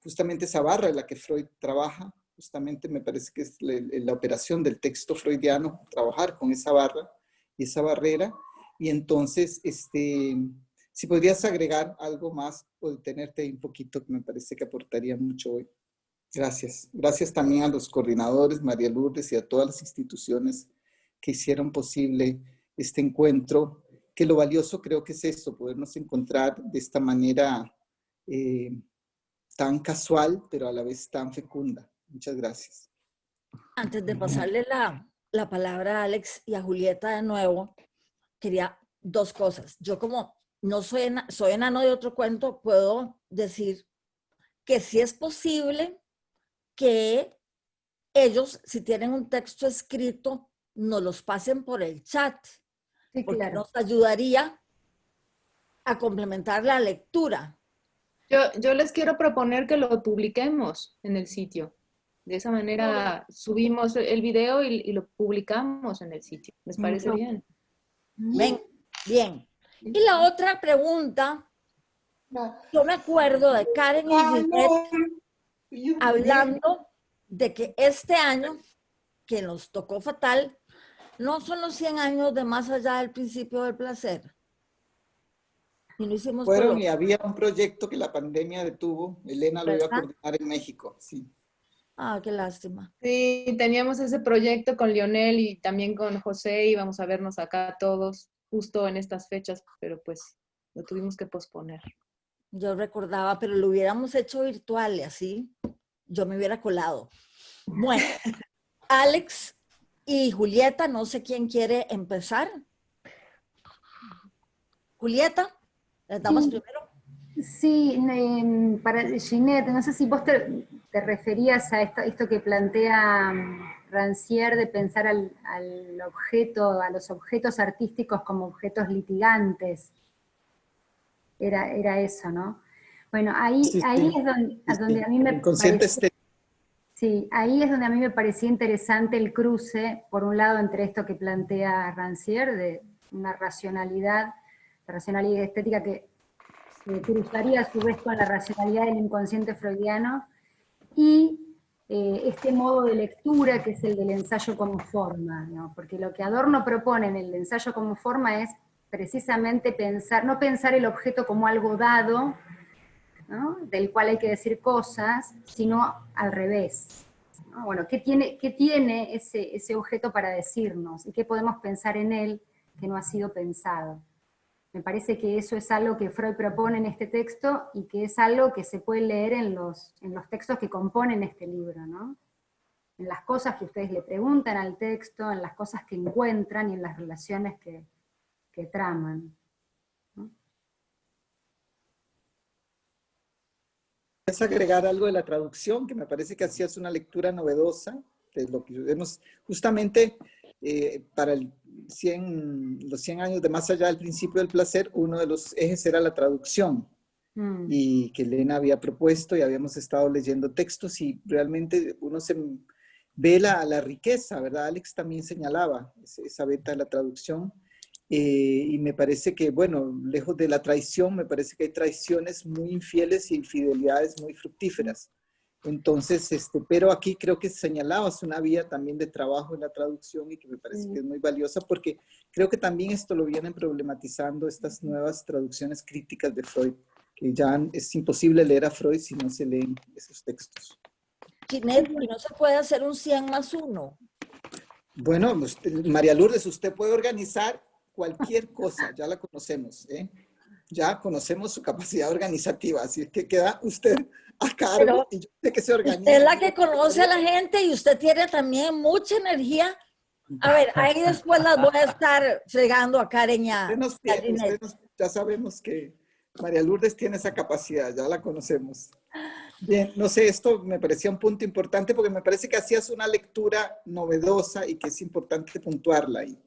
justamente esa barra en la que Freud trabaja, justamente me parece que es la operación del texto freudiano, trabajar con esa barra y esa barrera. Y entonces, si podrías agregar algo más o detenerte ahí un poquito, que me parece que aportaría mucho hoy. Gracias. Gracias también a los coordinadores, María Lourdes, y a todas las instituciones que hicieron posible este encuentro, que lo valioso creo que es eso, podernos encontrar de esta manera tan casual, pero a la vez tan fecunda. Muchas gracias. Antes de pasarle la palabra a Alex y a Julieta de nuevo, quería dos cosas. Yo, como no soy enano de otro cuento, puedo decir que sí es posible que ellos, si tienen un texto escrito, nos los pasen por el chat, Sí, porque claro. nos ayudaría a complementar la lectura. Yo les quiero proponer que lo publiquemos en el sitio. De esa manera subimos el video y lo publicamos en el sitio. ¿Les parece bien? Ven, bien. Y la otra pregunta, yo me acuerdo de Karen y Ginette hablando de que este año, que nos tocó fatal, no son los 100 años de Más allá del principio del placer. Y no hicimos Fueron color. y había un proyecto que la pandemia detuvo. Elena lo iba a ¿Verdad? coordinar en México, sí. Ah, qué lástima. Sí, teníamos ese proyecto con Lionel y también con José, íbamos a vernos acá todos justo en estas fechas, pero pues lo tuvimos que posponer. Yo recordaba, pero lo hubiéramos hecho virtual y así yo me hubiera colado. Bueno, Alex y Julieta, no sé quién quiere empezar. Julieta, les damos primero. Sí, para Ginette, no sé si vos te referías a esto que plantea Rancière de pensar al objeto, a los objetos artísticos como objetos litigantes. Era eso, ¿no? Bueno, ahí Sí, es donde a mí me inconsciente parece, sí, ahí es donde a mí me parecía interesante el cruce, por un lado, entre esto que plantea Rancière, de una racionalidad estética que cruzaría a su vez con la racionalidad del inconsciente freudiano, y este modo de lectura que es el del ensayo como forma, ¿no? Porque lo que Adorno propone en el ensayo como forma es precisamente no pensar el objeto como algo dado, ¿no? Del cual hay que decir cosas, sino al revés, ¿no? Bueno, ¿qué tiene ese objeto para decirnos? ¿Y qué podemos pensar en él que no ha sido pensado? Me parece que eso es algo que Freud propone en este texto y que es algo que se puede leer en los textos que componen este libro, ¿no? En las cosas que ustedes le preguntan al texto, en las cosas que encuentran y en las relaciones que traman, ¿no? ¿Quieres agregar algo de la traducción? Que me parece que hacías una lectura novedosa de lo que vemos justamente para los 100 años de Más allá del principio del placer. Uno de los ejes era la traducción, y que Elena había propuesto, y habíamos estado leyendo textos, y realmente uno se ve la riqueza, ¿verdad? Alex también señalaba esa beta de la traducción, y me parece que, bueno, lejos de la traición, me parece que hay traiciones muy infieles y infidelidades muy fructíferas. Entonces, pero aquí creo que señalabas una vía también de trabajo en la traducción, y que me parece que es muy valiosa, porque creo que también esto lo vienen problematizando estas nuevas traducciones críticas de Freud, que ya es imposible leer a Freud si no se leen esos textos. Ginette, ¿y no se puede hacer un 100 más 1? Bueno, María Lourdes, usted puede organizar cualquier cosa, ya la conocemos, ¿eh? Ya conocemos su capacidad organizativa, así que queda usted a cargo, y yo sé que se organiza. Usted es la que conoce a la gente y usted tiene también mucha energía. A ver, ahí después las voy a estar fregando a Karen y a Ginette. Ya sabemos que María Lourdes tiene esa capacidad, ya la conocemos. Bien, no sé, esto me parecía un punto importante porque me parece que hacías una lectura novedosa y que es importante puntuarla ahí.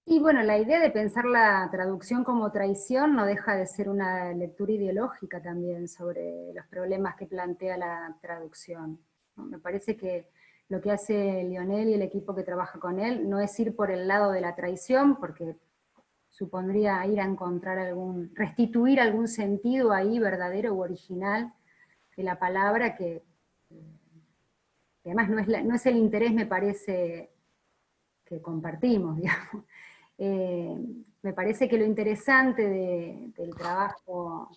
Y bueno, la idea de pensar la traducción como traición no deja de ser una lectura ideológica también sobre los problemas que plantea la traducción, ¿no? Me parece que lo que hace Lionel y el equipo que trabaja con él no es ir por el lado de la traición, porque supondría ir a encontrar restituir algún sentido ahí verdadero u original de la palabra que además no es el interés, me parece, que compartimos, digamos. Me parece que lo interesante del trabajo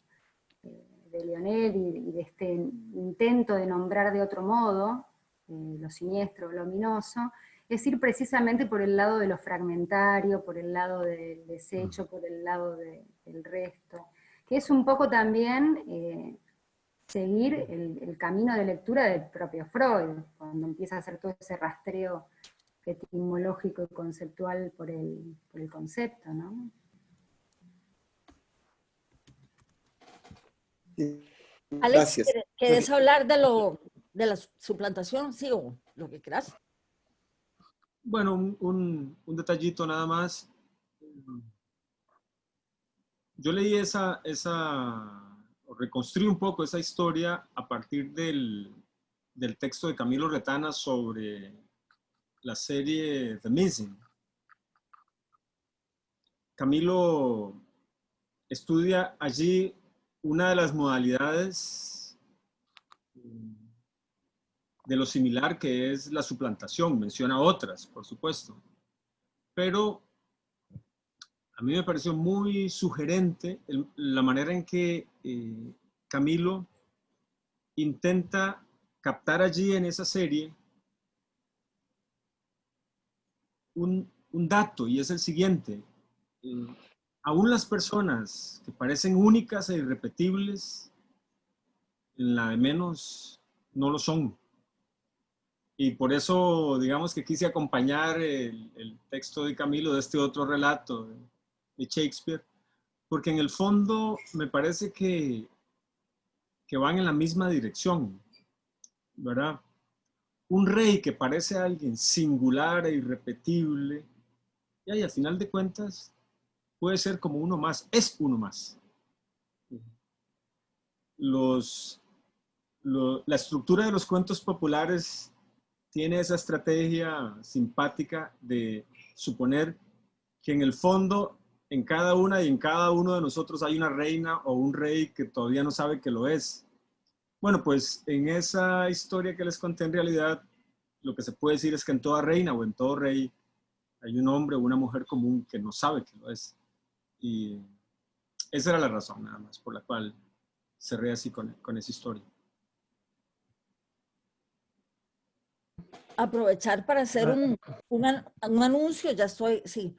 de Lionel y de este intento de nombrar de otro modo lo siniestro, lo ominoso, es ir precisamente por el lado de lo fragmentario, por el lado del desecho, por el lado del resto, que es un poco también seguir el camino de lectura del propio Freud, cuando empieza a hacer todo ese rastreo etimológico y conceptual por el concepto, ¿no? Alex, Gracias. ¿querés hablar de la suplantación? Sí, o lo que quieras. Bueno, un detallito nada más. Yo leí o reconstruí un poco esa historia a partir del texto de Camilo Retana sobre la serie The Missing. Camilo estudia allí una de las modalidades de lo similar, que es la suplantación. Menciona otras, por supuesto. Pero a mí me pareció muy sugerente la manera en que Camilo intenta captar allí en esa serie un dato, y es el siguiente. Aún las personas que parecen únicas e irrepetibles, en la de menos no lo son. Y por eso, digamos que quise acompañar el texto de Camilo de este otro relato de Shakespeare, porque en el fondo me parece que van en la misma dirección, ¿verdad? Un rey que parece alguien singular e irrepetible, y al final de cuentas puede ser como uno más, es uno más. La estructura de los cuentos populares tiene esa estrategia simpática de suponer que en el fondo, en cada una y en cada uno de nosotros hay una reina o un rey que todavía no sabe que lo es. Bueno, pues en esa historia que les conté, en realidad, lo que se puede decir es que en toda reina o en todo rey hay un hombre o una mujer común que no sabe que lo es. Y esa era la razón, nada más, por la cual cerré así con esa historia. Aprovechar para hacer un anuncio, ya estoy, sí.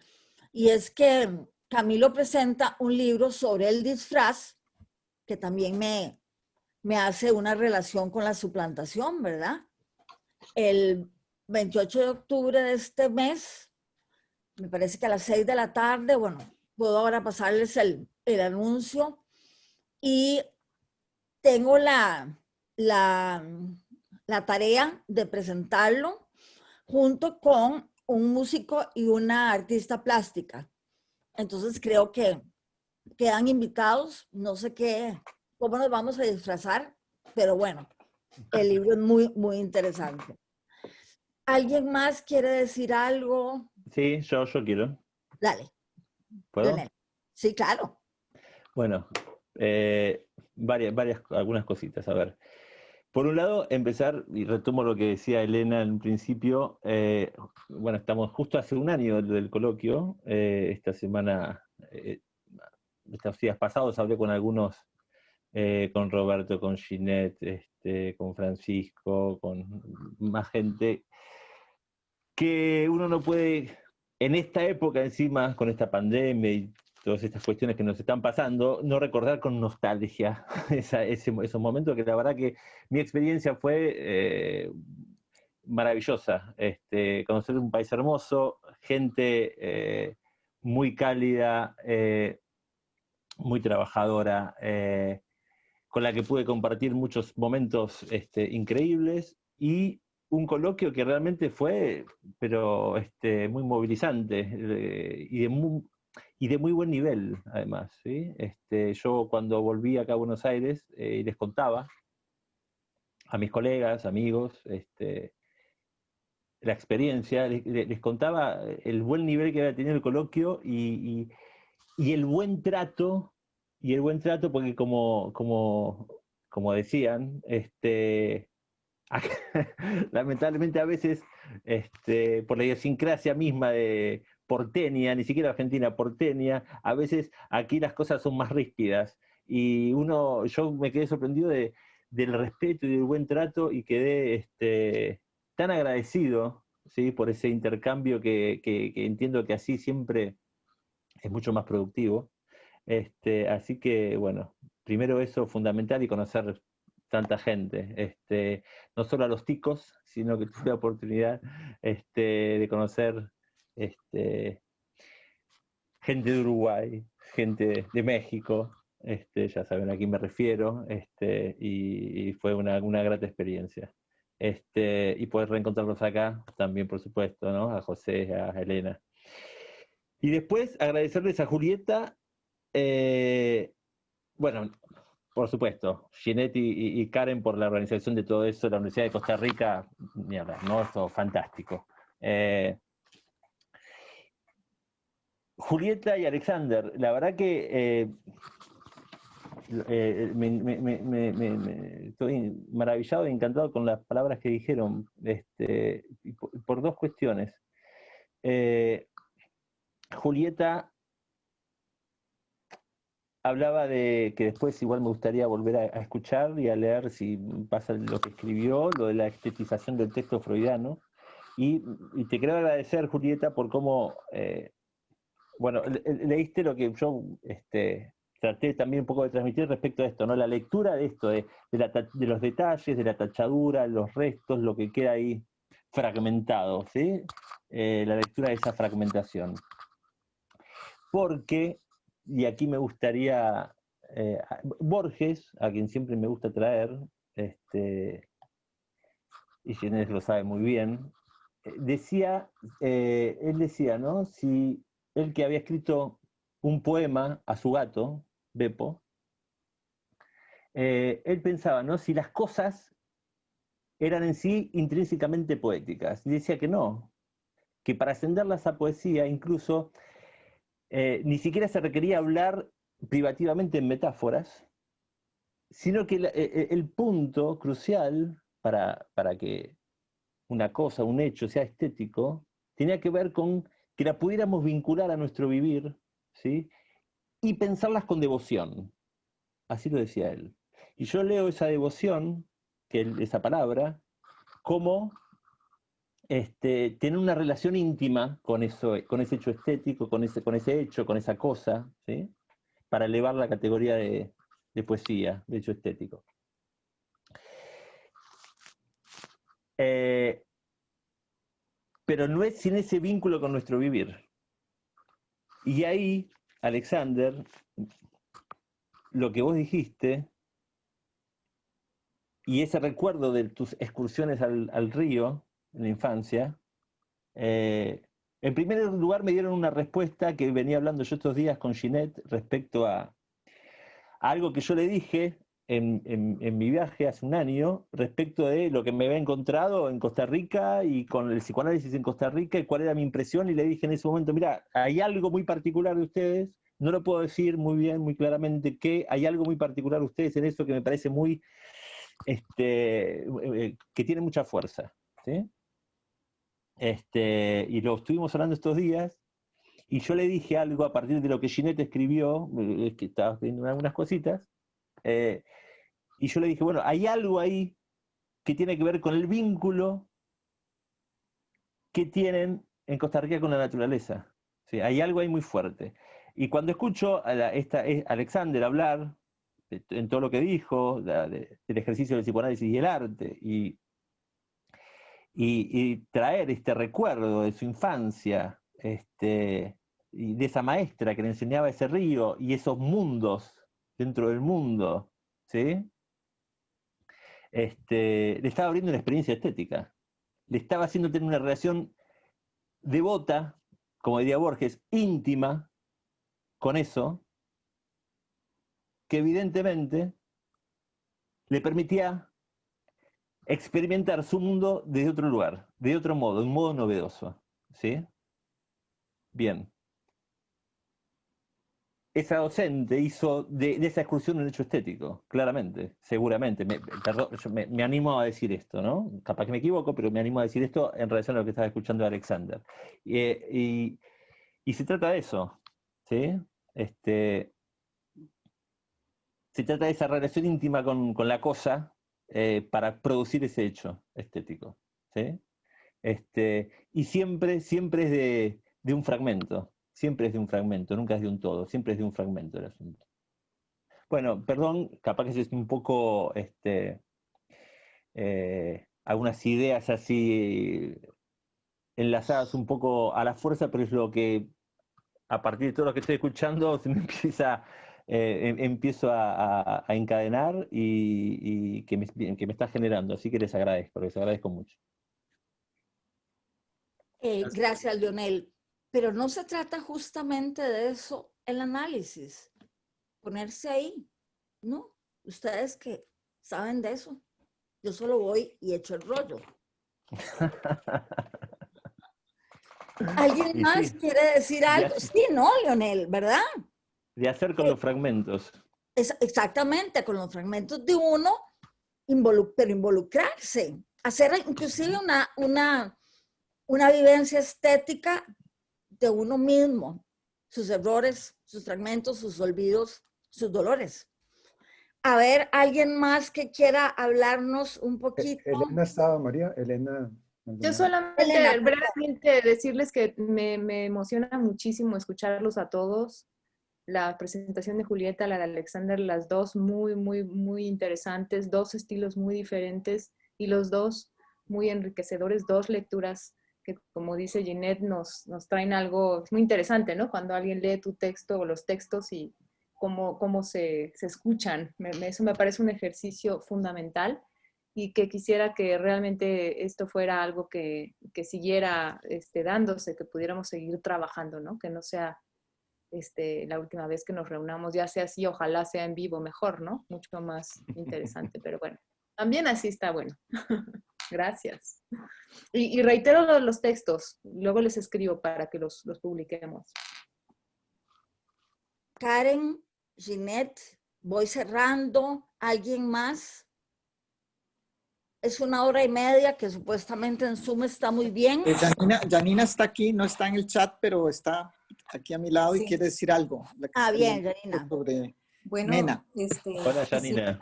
Y es que Camilo presenta un libro sobre el disfraz, que también me hace una relación con la suplantación, ¿verdad? El 28 de octubre de este mes, me parece que a las 6 de la tarde, bueno, puedo ahora pasarles el anuncio, y tengo la tarea de presentarlo junto con un músico y una artista plástica. Entonces creo que quedan invitados, no sé cómo nos vamos a disfrazar, pero bueno, el libro es muy, muy interesante. ¿Alguien más quiere decir algo? Sí, yo quiero. Dale. ¿Puedo? Lionel. Sí, claro. Bueno, algunas cositas. A ver. Por un lado, empezar, y retomo lo que decía Elena en un principio, bueno, estamos justo hace un año del coloquio. Esta semana, estos días pasados, hablé con algunos, con Roberto, con Ginette, con Francisco, con más gente, que uno no puede, en esta época encima, con esta pandemia y todas estas cuestiones que nos están pasando, no recordar con nostalgia esos momentos, que la verdad que mi experiencia fue maravillosa. Conocer un país hermoso, gente muy cálida, muy trabajadora, con la que pude compartir muchos momentos increíbles, y un coloquio que realmente fue, pero muy movilizante y de muy buen nivel, además, ¿sí? Yo cuando volví acá a Buenos Aires les contaba a mis colegas, amigos, la experiencia, les contaba el buen nivel que había tenido el coloquio y el buen trato, porque como decían, lamentablemente a veces, por la idiosincrasia misma de porteña, ni siquiera argentina, porteña, a veces aquí las cosas son más ríspidas. Y yo me quedé sorprendido del respeto y del buen trato y quedé tan agradecido, ¿sí? Por ese intercambio que entiendo que así siempre es mucho más productivo. Así que, bueno, primero eso fundamental y conocer tanta gente, no solo a los ticos, sino que tuve la oportunidad de conocer gente de Uruguay, gente de México, ya saben a quién me refiero, y fue una grata experiencia. Y poder reencontrarlos acá también, por supuesto, ¿no? A José, a Elena. Y después agradecerles a Julieta, bueno, por supuesto, Ginette y Karen por la organización de todo eso, la Universidad de Costa Rica, ni hablar, ¿no? Eso fantástico. Julieta y Alexander, la verdad que estoy maravillado e encantado con las palabras que dijeron, por dos cuestiones. Julieta hablaba de que después igual me gustaría volver a escuchar y a leer si pasa lo que escribió, lo de la estetización del texto freudiano. Y te quiero agradecer, Julieta, por cómo, bueno, leíste lo que yo traté también un poco de transmitir respecto a esto, ¿no? La lectura de esto, de los detalles, de la tachadura, los restos, lo que queda ahí fragmentado, ¿sí? La lectura de esa fragmentación. Porque, y aquí me gustaría, Borges, a quien siempre me gusta traer, y Ginés lo sabe muy bien, él decía, ¿no? Si él que había escrito un poema a su gato, Beppo, él pensaba, ¿no? Si las cosas eran en sí intrínsecamente poéticas, y decía que no, que para ascenderlas a poesía incluso ni siquiera se requería hablar privativamente en metáforas, sino que el punto crucial para que una cosa, un hecho sea estético, tenía que ver con que la pudiéramos vincular a nuestro vivir, ¿sí? Y pensarlas con devoción. Así lo decía él. Y yo leo esa devoción, esa palabra, como tener una relación íntima con ese hecho estético, con ese hecho, con esa cosa, ¿sí? Para elevar la categoría de poesía, de hecho estético. Pero no es sin ese vínculo con nuestro vivir. Y ahí, Alexander, lo que vos dijiste, y ese recuerdo de tus excursiones al río en la infancia, en primer lugar me dieron una respuesta que venía hablando yo estos días con Ginette respecto a algo que yo le dije en mi viaje hace un año respecto de lo que me había encontrado en Costa Rica y con el psicoanálisis en Costa Rica y cuál era mi impresión, y le dije en ese momento, mira, hay algo muy particular de ustedes, no lo puedo decir muy bien, muy claramente, que hay algo muy particular de ustedes en eso que me parece muy, que tiene mucha fuerza, ¿sí? Y lo estuvimos hablando estos días, y yo le dije algo a partir de lo que Ginette escribió, que estaba viendo algunas cositas, y yo le dije, bueno, hay algo ahí que tiene que ver con el vínculo que tienen en Costa Rica con la naturaleza. ¿Sí? Hay algo ahí muy fuerte. Y cuando escucho a Alexander hablar en todo lo que dijo, del ejercicio del psicoanálisis y el arte, y traer este recuerdo de su infancia, y de esa maestra que le enseñaba ese río y esos mundos dentro del mundo, ¿sí? Le estaba abriendo una experiencia estética, le estaba haciendo tener una relación devota, como diría Borges, íntima, con eso, que evidentemente le permitía experimentar su mundo desde otro lugar, de otro modo, un modo novedoso, ¿sí? Bien. Esa docente hizo de esa excursión un hecho estético, claramente, seguramente. Perdón, yo me animo a decir esto, ¿no? Capaz que me equivoco, pero me animo a decir esto en relación a lo que estaba escuchando de Alexander. Y se trata de eso, ¿sí? Se trata de esa relación íntima con la cosa para producir ese hecho estético, ¿sí? Y siempre es de un fragmento. Siempre es de un fragmento, nunca es de un todo, siempre es de un fragmento el asunto. Bueno, perdón, capaz que es un poco algunas ideas así enlazadas un poco a la fuerza, pero es lo que a partir de todo lo que estoy escuchando se me empiezo a encadenar y que me está generando, así que les agradezco mucho. Gracias, Leonel. Pero no se trata justamente de eso el análisis, ponerse ahí, ¿no? Ustedes que saben de eso, yo solo voy y echo el rollo. ¿Alguien más quiere decir algo? Sí, no, Leonel, ¿verdad? De hacer con los fragmentos. Exactamente, con los fragmentos de uno, pero involucrarse, hacer inclusive una vivencia estética de uno mismo, sus errores, sus fragmentos, sus olvidos, sus dolores. A ver, ¿alguien más que quiera hablarnos un poquito? Elena estaba, María, Elena. Yo solamente brevemente decirles que me emociona muchísimo escucharlos a todos. La presentación de Julieta, la de Alexander, las dos muy, muy, muy interesantes, dos estilos muy diferentes y los dos muy enriquecedores, dos lecturas que, como dice Ginette, nos traen algo muy interesante, ¿no? Cuando alguien lee tu texto o los textos y cómo se escuchan. Eso me parece un ejercicio fundamental y que quisiera que realmente esto fuera algo que siguiera dándose, que pudiéramos seguir trabajando, ¿no? Que no sea la última vez que nos reunamos, ya sea así, ojalá sea en vivo mejor, ¿no? Mucho más interesante, pero bueno, también así está bueno. Gracias. Y reitero los textos, luego les escribo para que los publiquemos. Karen, Ginette, voy cerrando. ¿Alguien más? Es 1 hora y media que supuestamente en Zoom está muy bien. Janina está aquí, no está en el chat, pero está aquí a mi lado y quiere decir algo. Bien, Janina. Sobre bueno, Nena. Hola, Janina.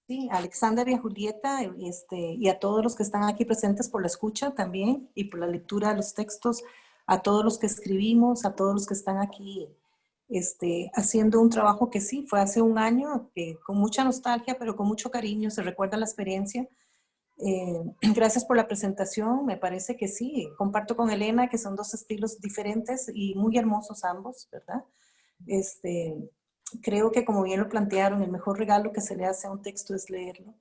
Sí, a Alexander y a Julieta y a todos los que están aquí presentes por la escucha también y por la lectura de los textos, a todos los que escribimos, a todos los que están aquí haciendo un trabajo que sí, fue hace un año, con mucha nostalgia, pero con mucho cariño, se recuerda la experiencia. Gracias por la presentación, me parece que sí, comparto con Elena que son dos estilos diferentes y muy hermosos ambos, ¿verdad? Creo que como bien lo plantearon, el mejor regalo que se le hace a un texto es leerlo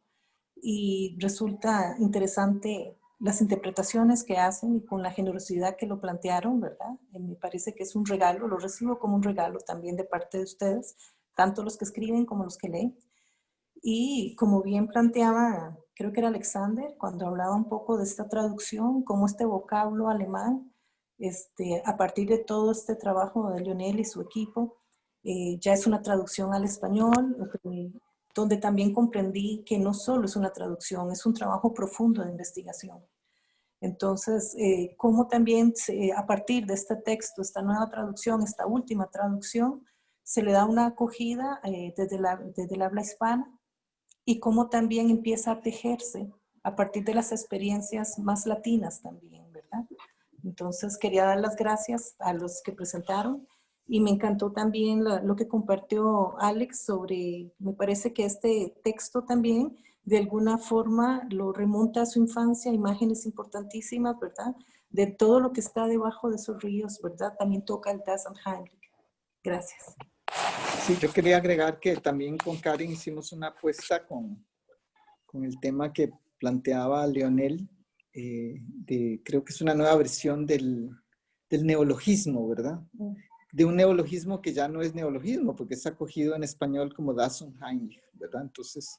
y resulta interesante las interpretaciones que hacen y con la generosidad que lo plantearon, ¿verdad? Me parece que es un regalo, lo recibo como un regalo también de parte de ustedes, tanto los que escriben como los que leen. Y como bien planteaba, creo que era Alexander, cuando hablaba un poco de esta traducción, como este vocablo alemán, a partir de todo este trabajo de Leonel y su equipo, ya es una traducción al español, donde también comprendí que no solo es una traducción, es un trabajo profundo de investigación. Entonces, cómo también a partir de este texto, esta nueva traducción, esta última traducción, se le da una acogida desde el habla hispana y cómo también empieza a tejerse a partir de las experiencias más latinas también, ¿verdad? Entonces, quería dar las gracias a los que presentaron y me encantó también lo que compartió Alex sobre, me parece que este texto también de alguna forma lo remonta a su infancia, imágenes importantísimas, ¿verdad? De todo lo que está debajo de esos ríos, ¿verdad? También toca el Das und Heinrich. Gracias. Sí, yo quería agregar que también con Karen hicimos una apuesta con el tema que planteaba Leonel creo que es una nueva versión del neologismo, ¿verdad? De un neologismo que ya no es neologismo, porque es acogido en español como das und Heimlich, ¿verdad? Entonces,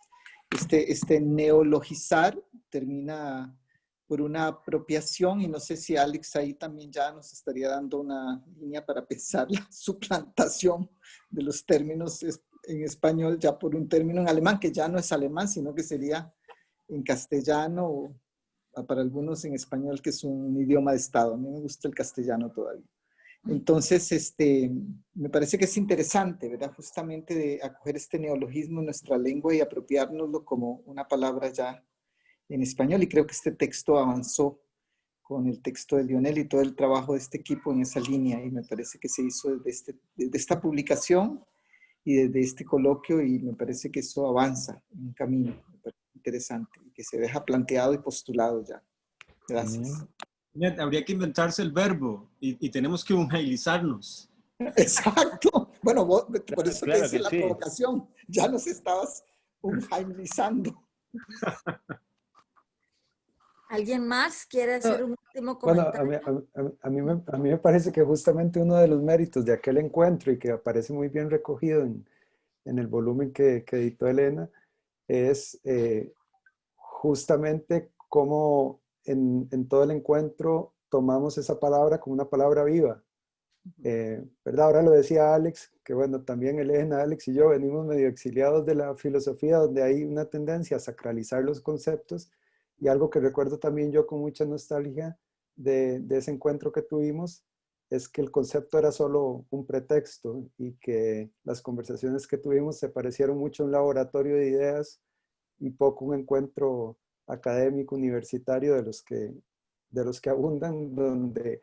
este neologizar termina por una apropiación, y no sé si Alex ahí también ya nos estaría dando una línea para pensar la suplantación de los términos en español ya por un término en alemán, que ya no es alemán, sino que sería en castellano o para algunos en español, que es un idioma de Estado. A mí me gusta el castellano todavía. Entonces, me parece que es interesante, ¿verdad? Justamente de acoger este neologismo en nuestra lengua y apropiárnoslo como una palabra ya en español, y creo que este texto avanzó con el texto de Lionel y todo el trabajo de este equipo en esa línea, y me parece que se hizo desde esta publicación y desde este coloquio, y me parece que eso avanza en un camino, me parece interesante, y que se deja planteado y postulado ya. Gracias. Habría que inventarse el verbo y tenemos que unjailizarnos. Exacto. Bueno, por eso Claro te hice que la sí. provocación. Ya nos estabas unjailizando. ¿Alguien más quiere hacer un último Bueno, comentario? a mí me parece que justamente uno de los méritos de aquel encuentro, y que aparece muy bien recogido en el volumen que editó Elena, es justamente cómo en todo el encuentro tomamos esa palabra como una palabra viva. ¿Verdad? Ahora lo decía Alex, que bueno, también Elena, Alex y yo venimos medio exiliados de la filosofía, donde hay una tendencia a sacralizar los conceptos, y algo que recuerdo también yo con mucha nostalgia de ese encuentro que tuvimos, es que el concepto era solo un pretexto, y que las conversaciones que tuvimos se parecieron mucho a un laboratorio de ideas y poco un encuentro académico universitario de los que abundan, donde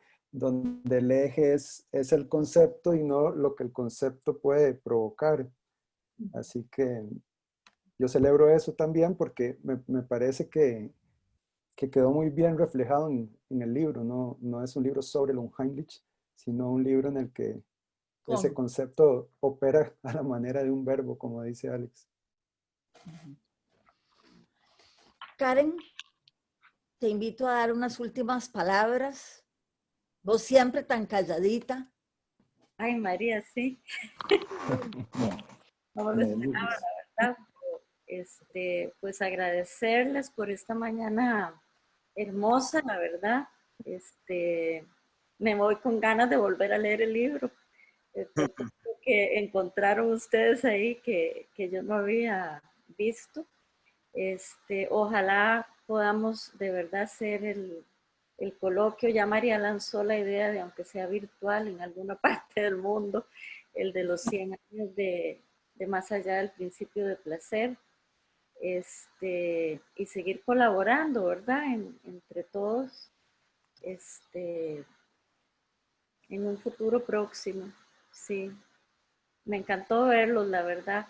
el eje es el concepto y no lo que el concepto puede provocar. Así que yo celebro eso también, porque me parece que quedó muy bien reflejado en el libro. No es un libro sobre el Unheimlich, sino un libro en el que ese concepto opera a la manera de un verbo, como dice Alex. Karen, te invito a dar unas últimas palabras. Vos siempre tan calladita. Ay, María, sí. No me esperaba, la verdad. Pues agradecerles por esta mañana hermosa, la verdad. Me voy con ganas de volver a leer el libro. Que encontraron ustedes ahí que yo no había visto. Ojalá podamos de verdad hacer el coloquio. Ya María lanzó la idea de, aunque sea virtual en alguna parte del mundo, el de los 100 años de Más allá del principio de placer. Y seguir colaborando, ¿verdad? Entre todos, en un futuro próximo. Sí, me encantó verlos, la verdad.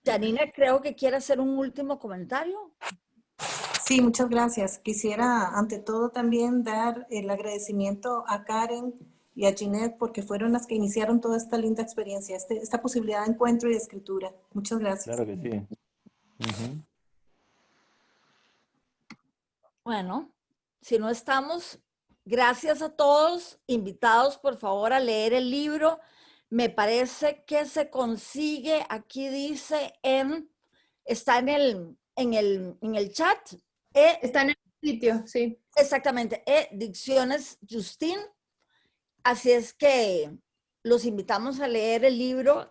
Janina, creo que quiere hacer un último comentario. Sí, muchas gracias. Quisiera ante todo también dar el agradecimiento a Karen y a Ginette, porque fueron las que iniciaron toda esta linda experiencia, esta posibilidad de encuentro y de escritura. Muchas gracias. Claro que sí. Bueno, si no estamos, gracias a todos, invitados por favor a leer el libro. Me parece que se consigue, aquí dice, está en el chat. Está en el sitio, sí. Exactamente, Dicciones Justin. Así es que los invitamos a leer el libro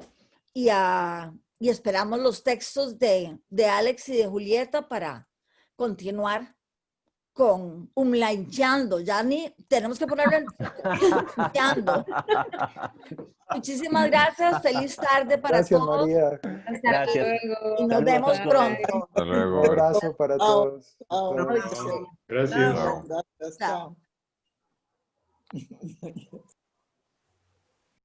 y esperamos los textos de Alex y de Julieta para continuar con umlainteando. Ya ni tenemos que ponerlo en umlainteando. Muchísimas gracias. Feliz tarde para todos. María. Gracias. Y nos vemos pronto. Hasta luego. Un abrazo para todos. Chao. Gracias. Gracias. Chao.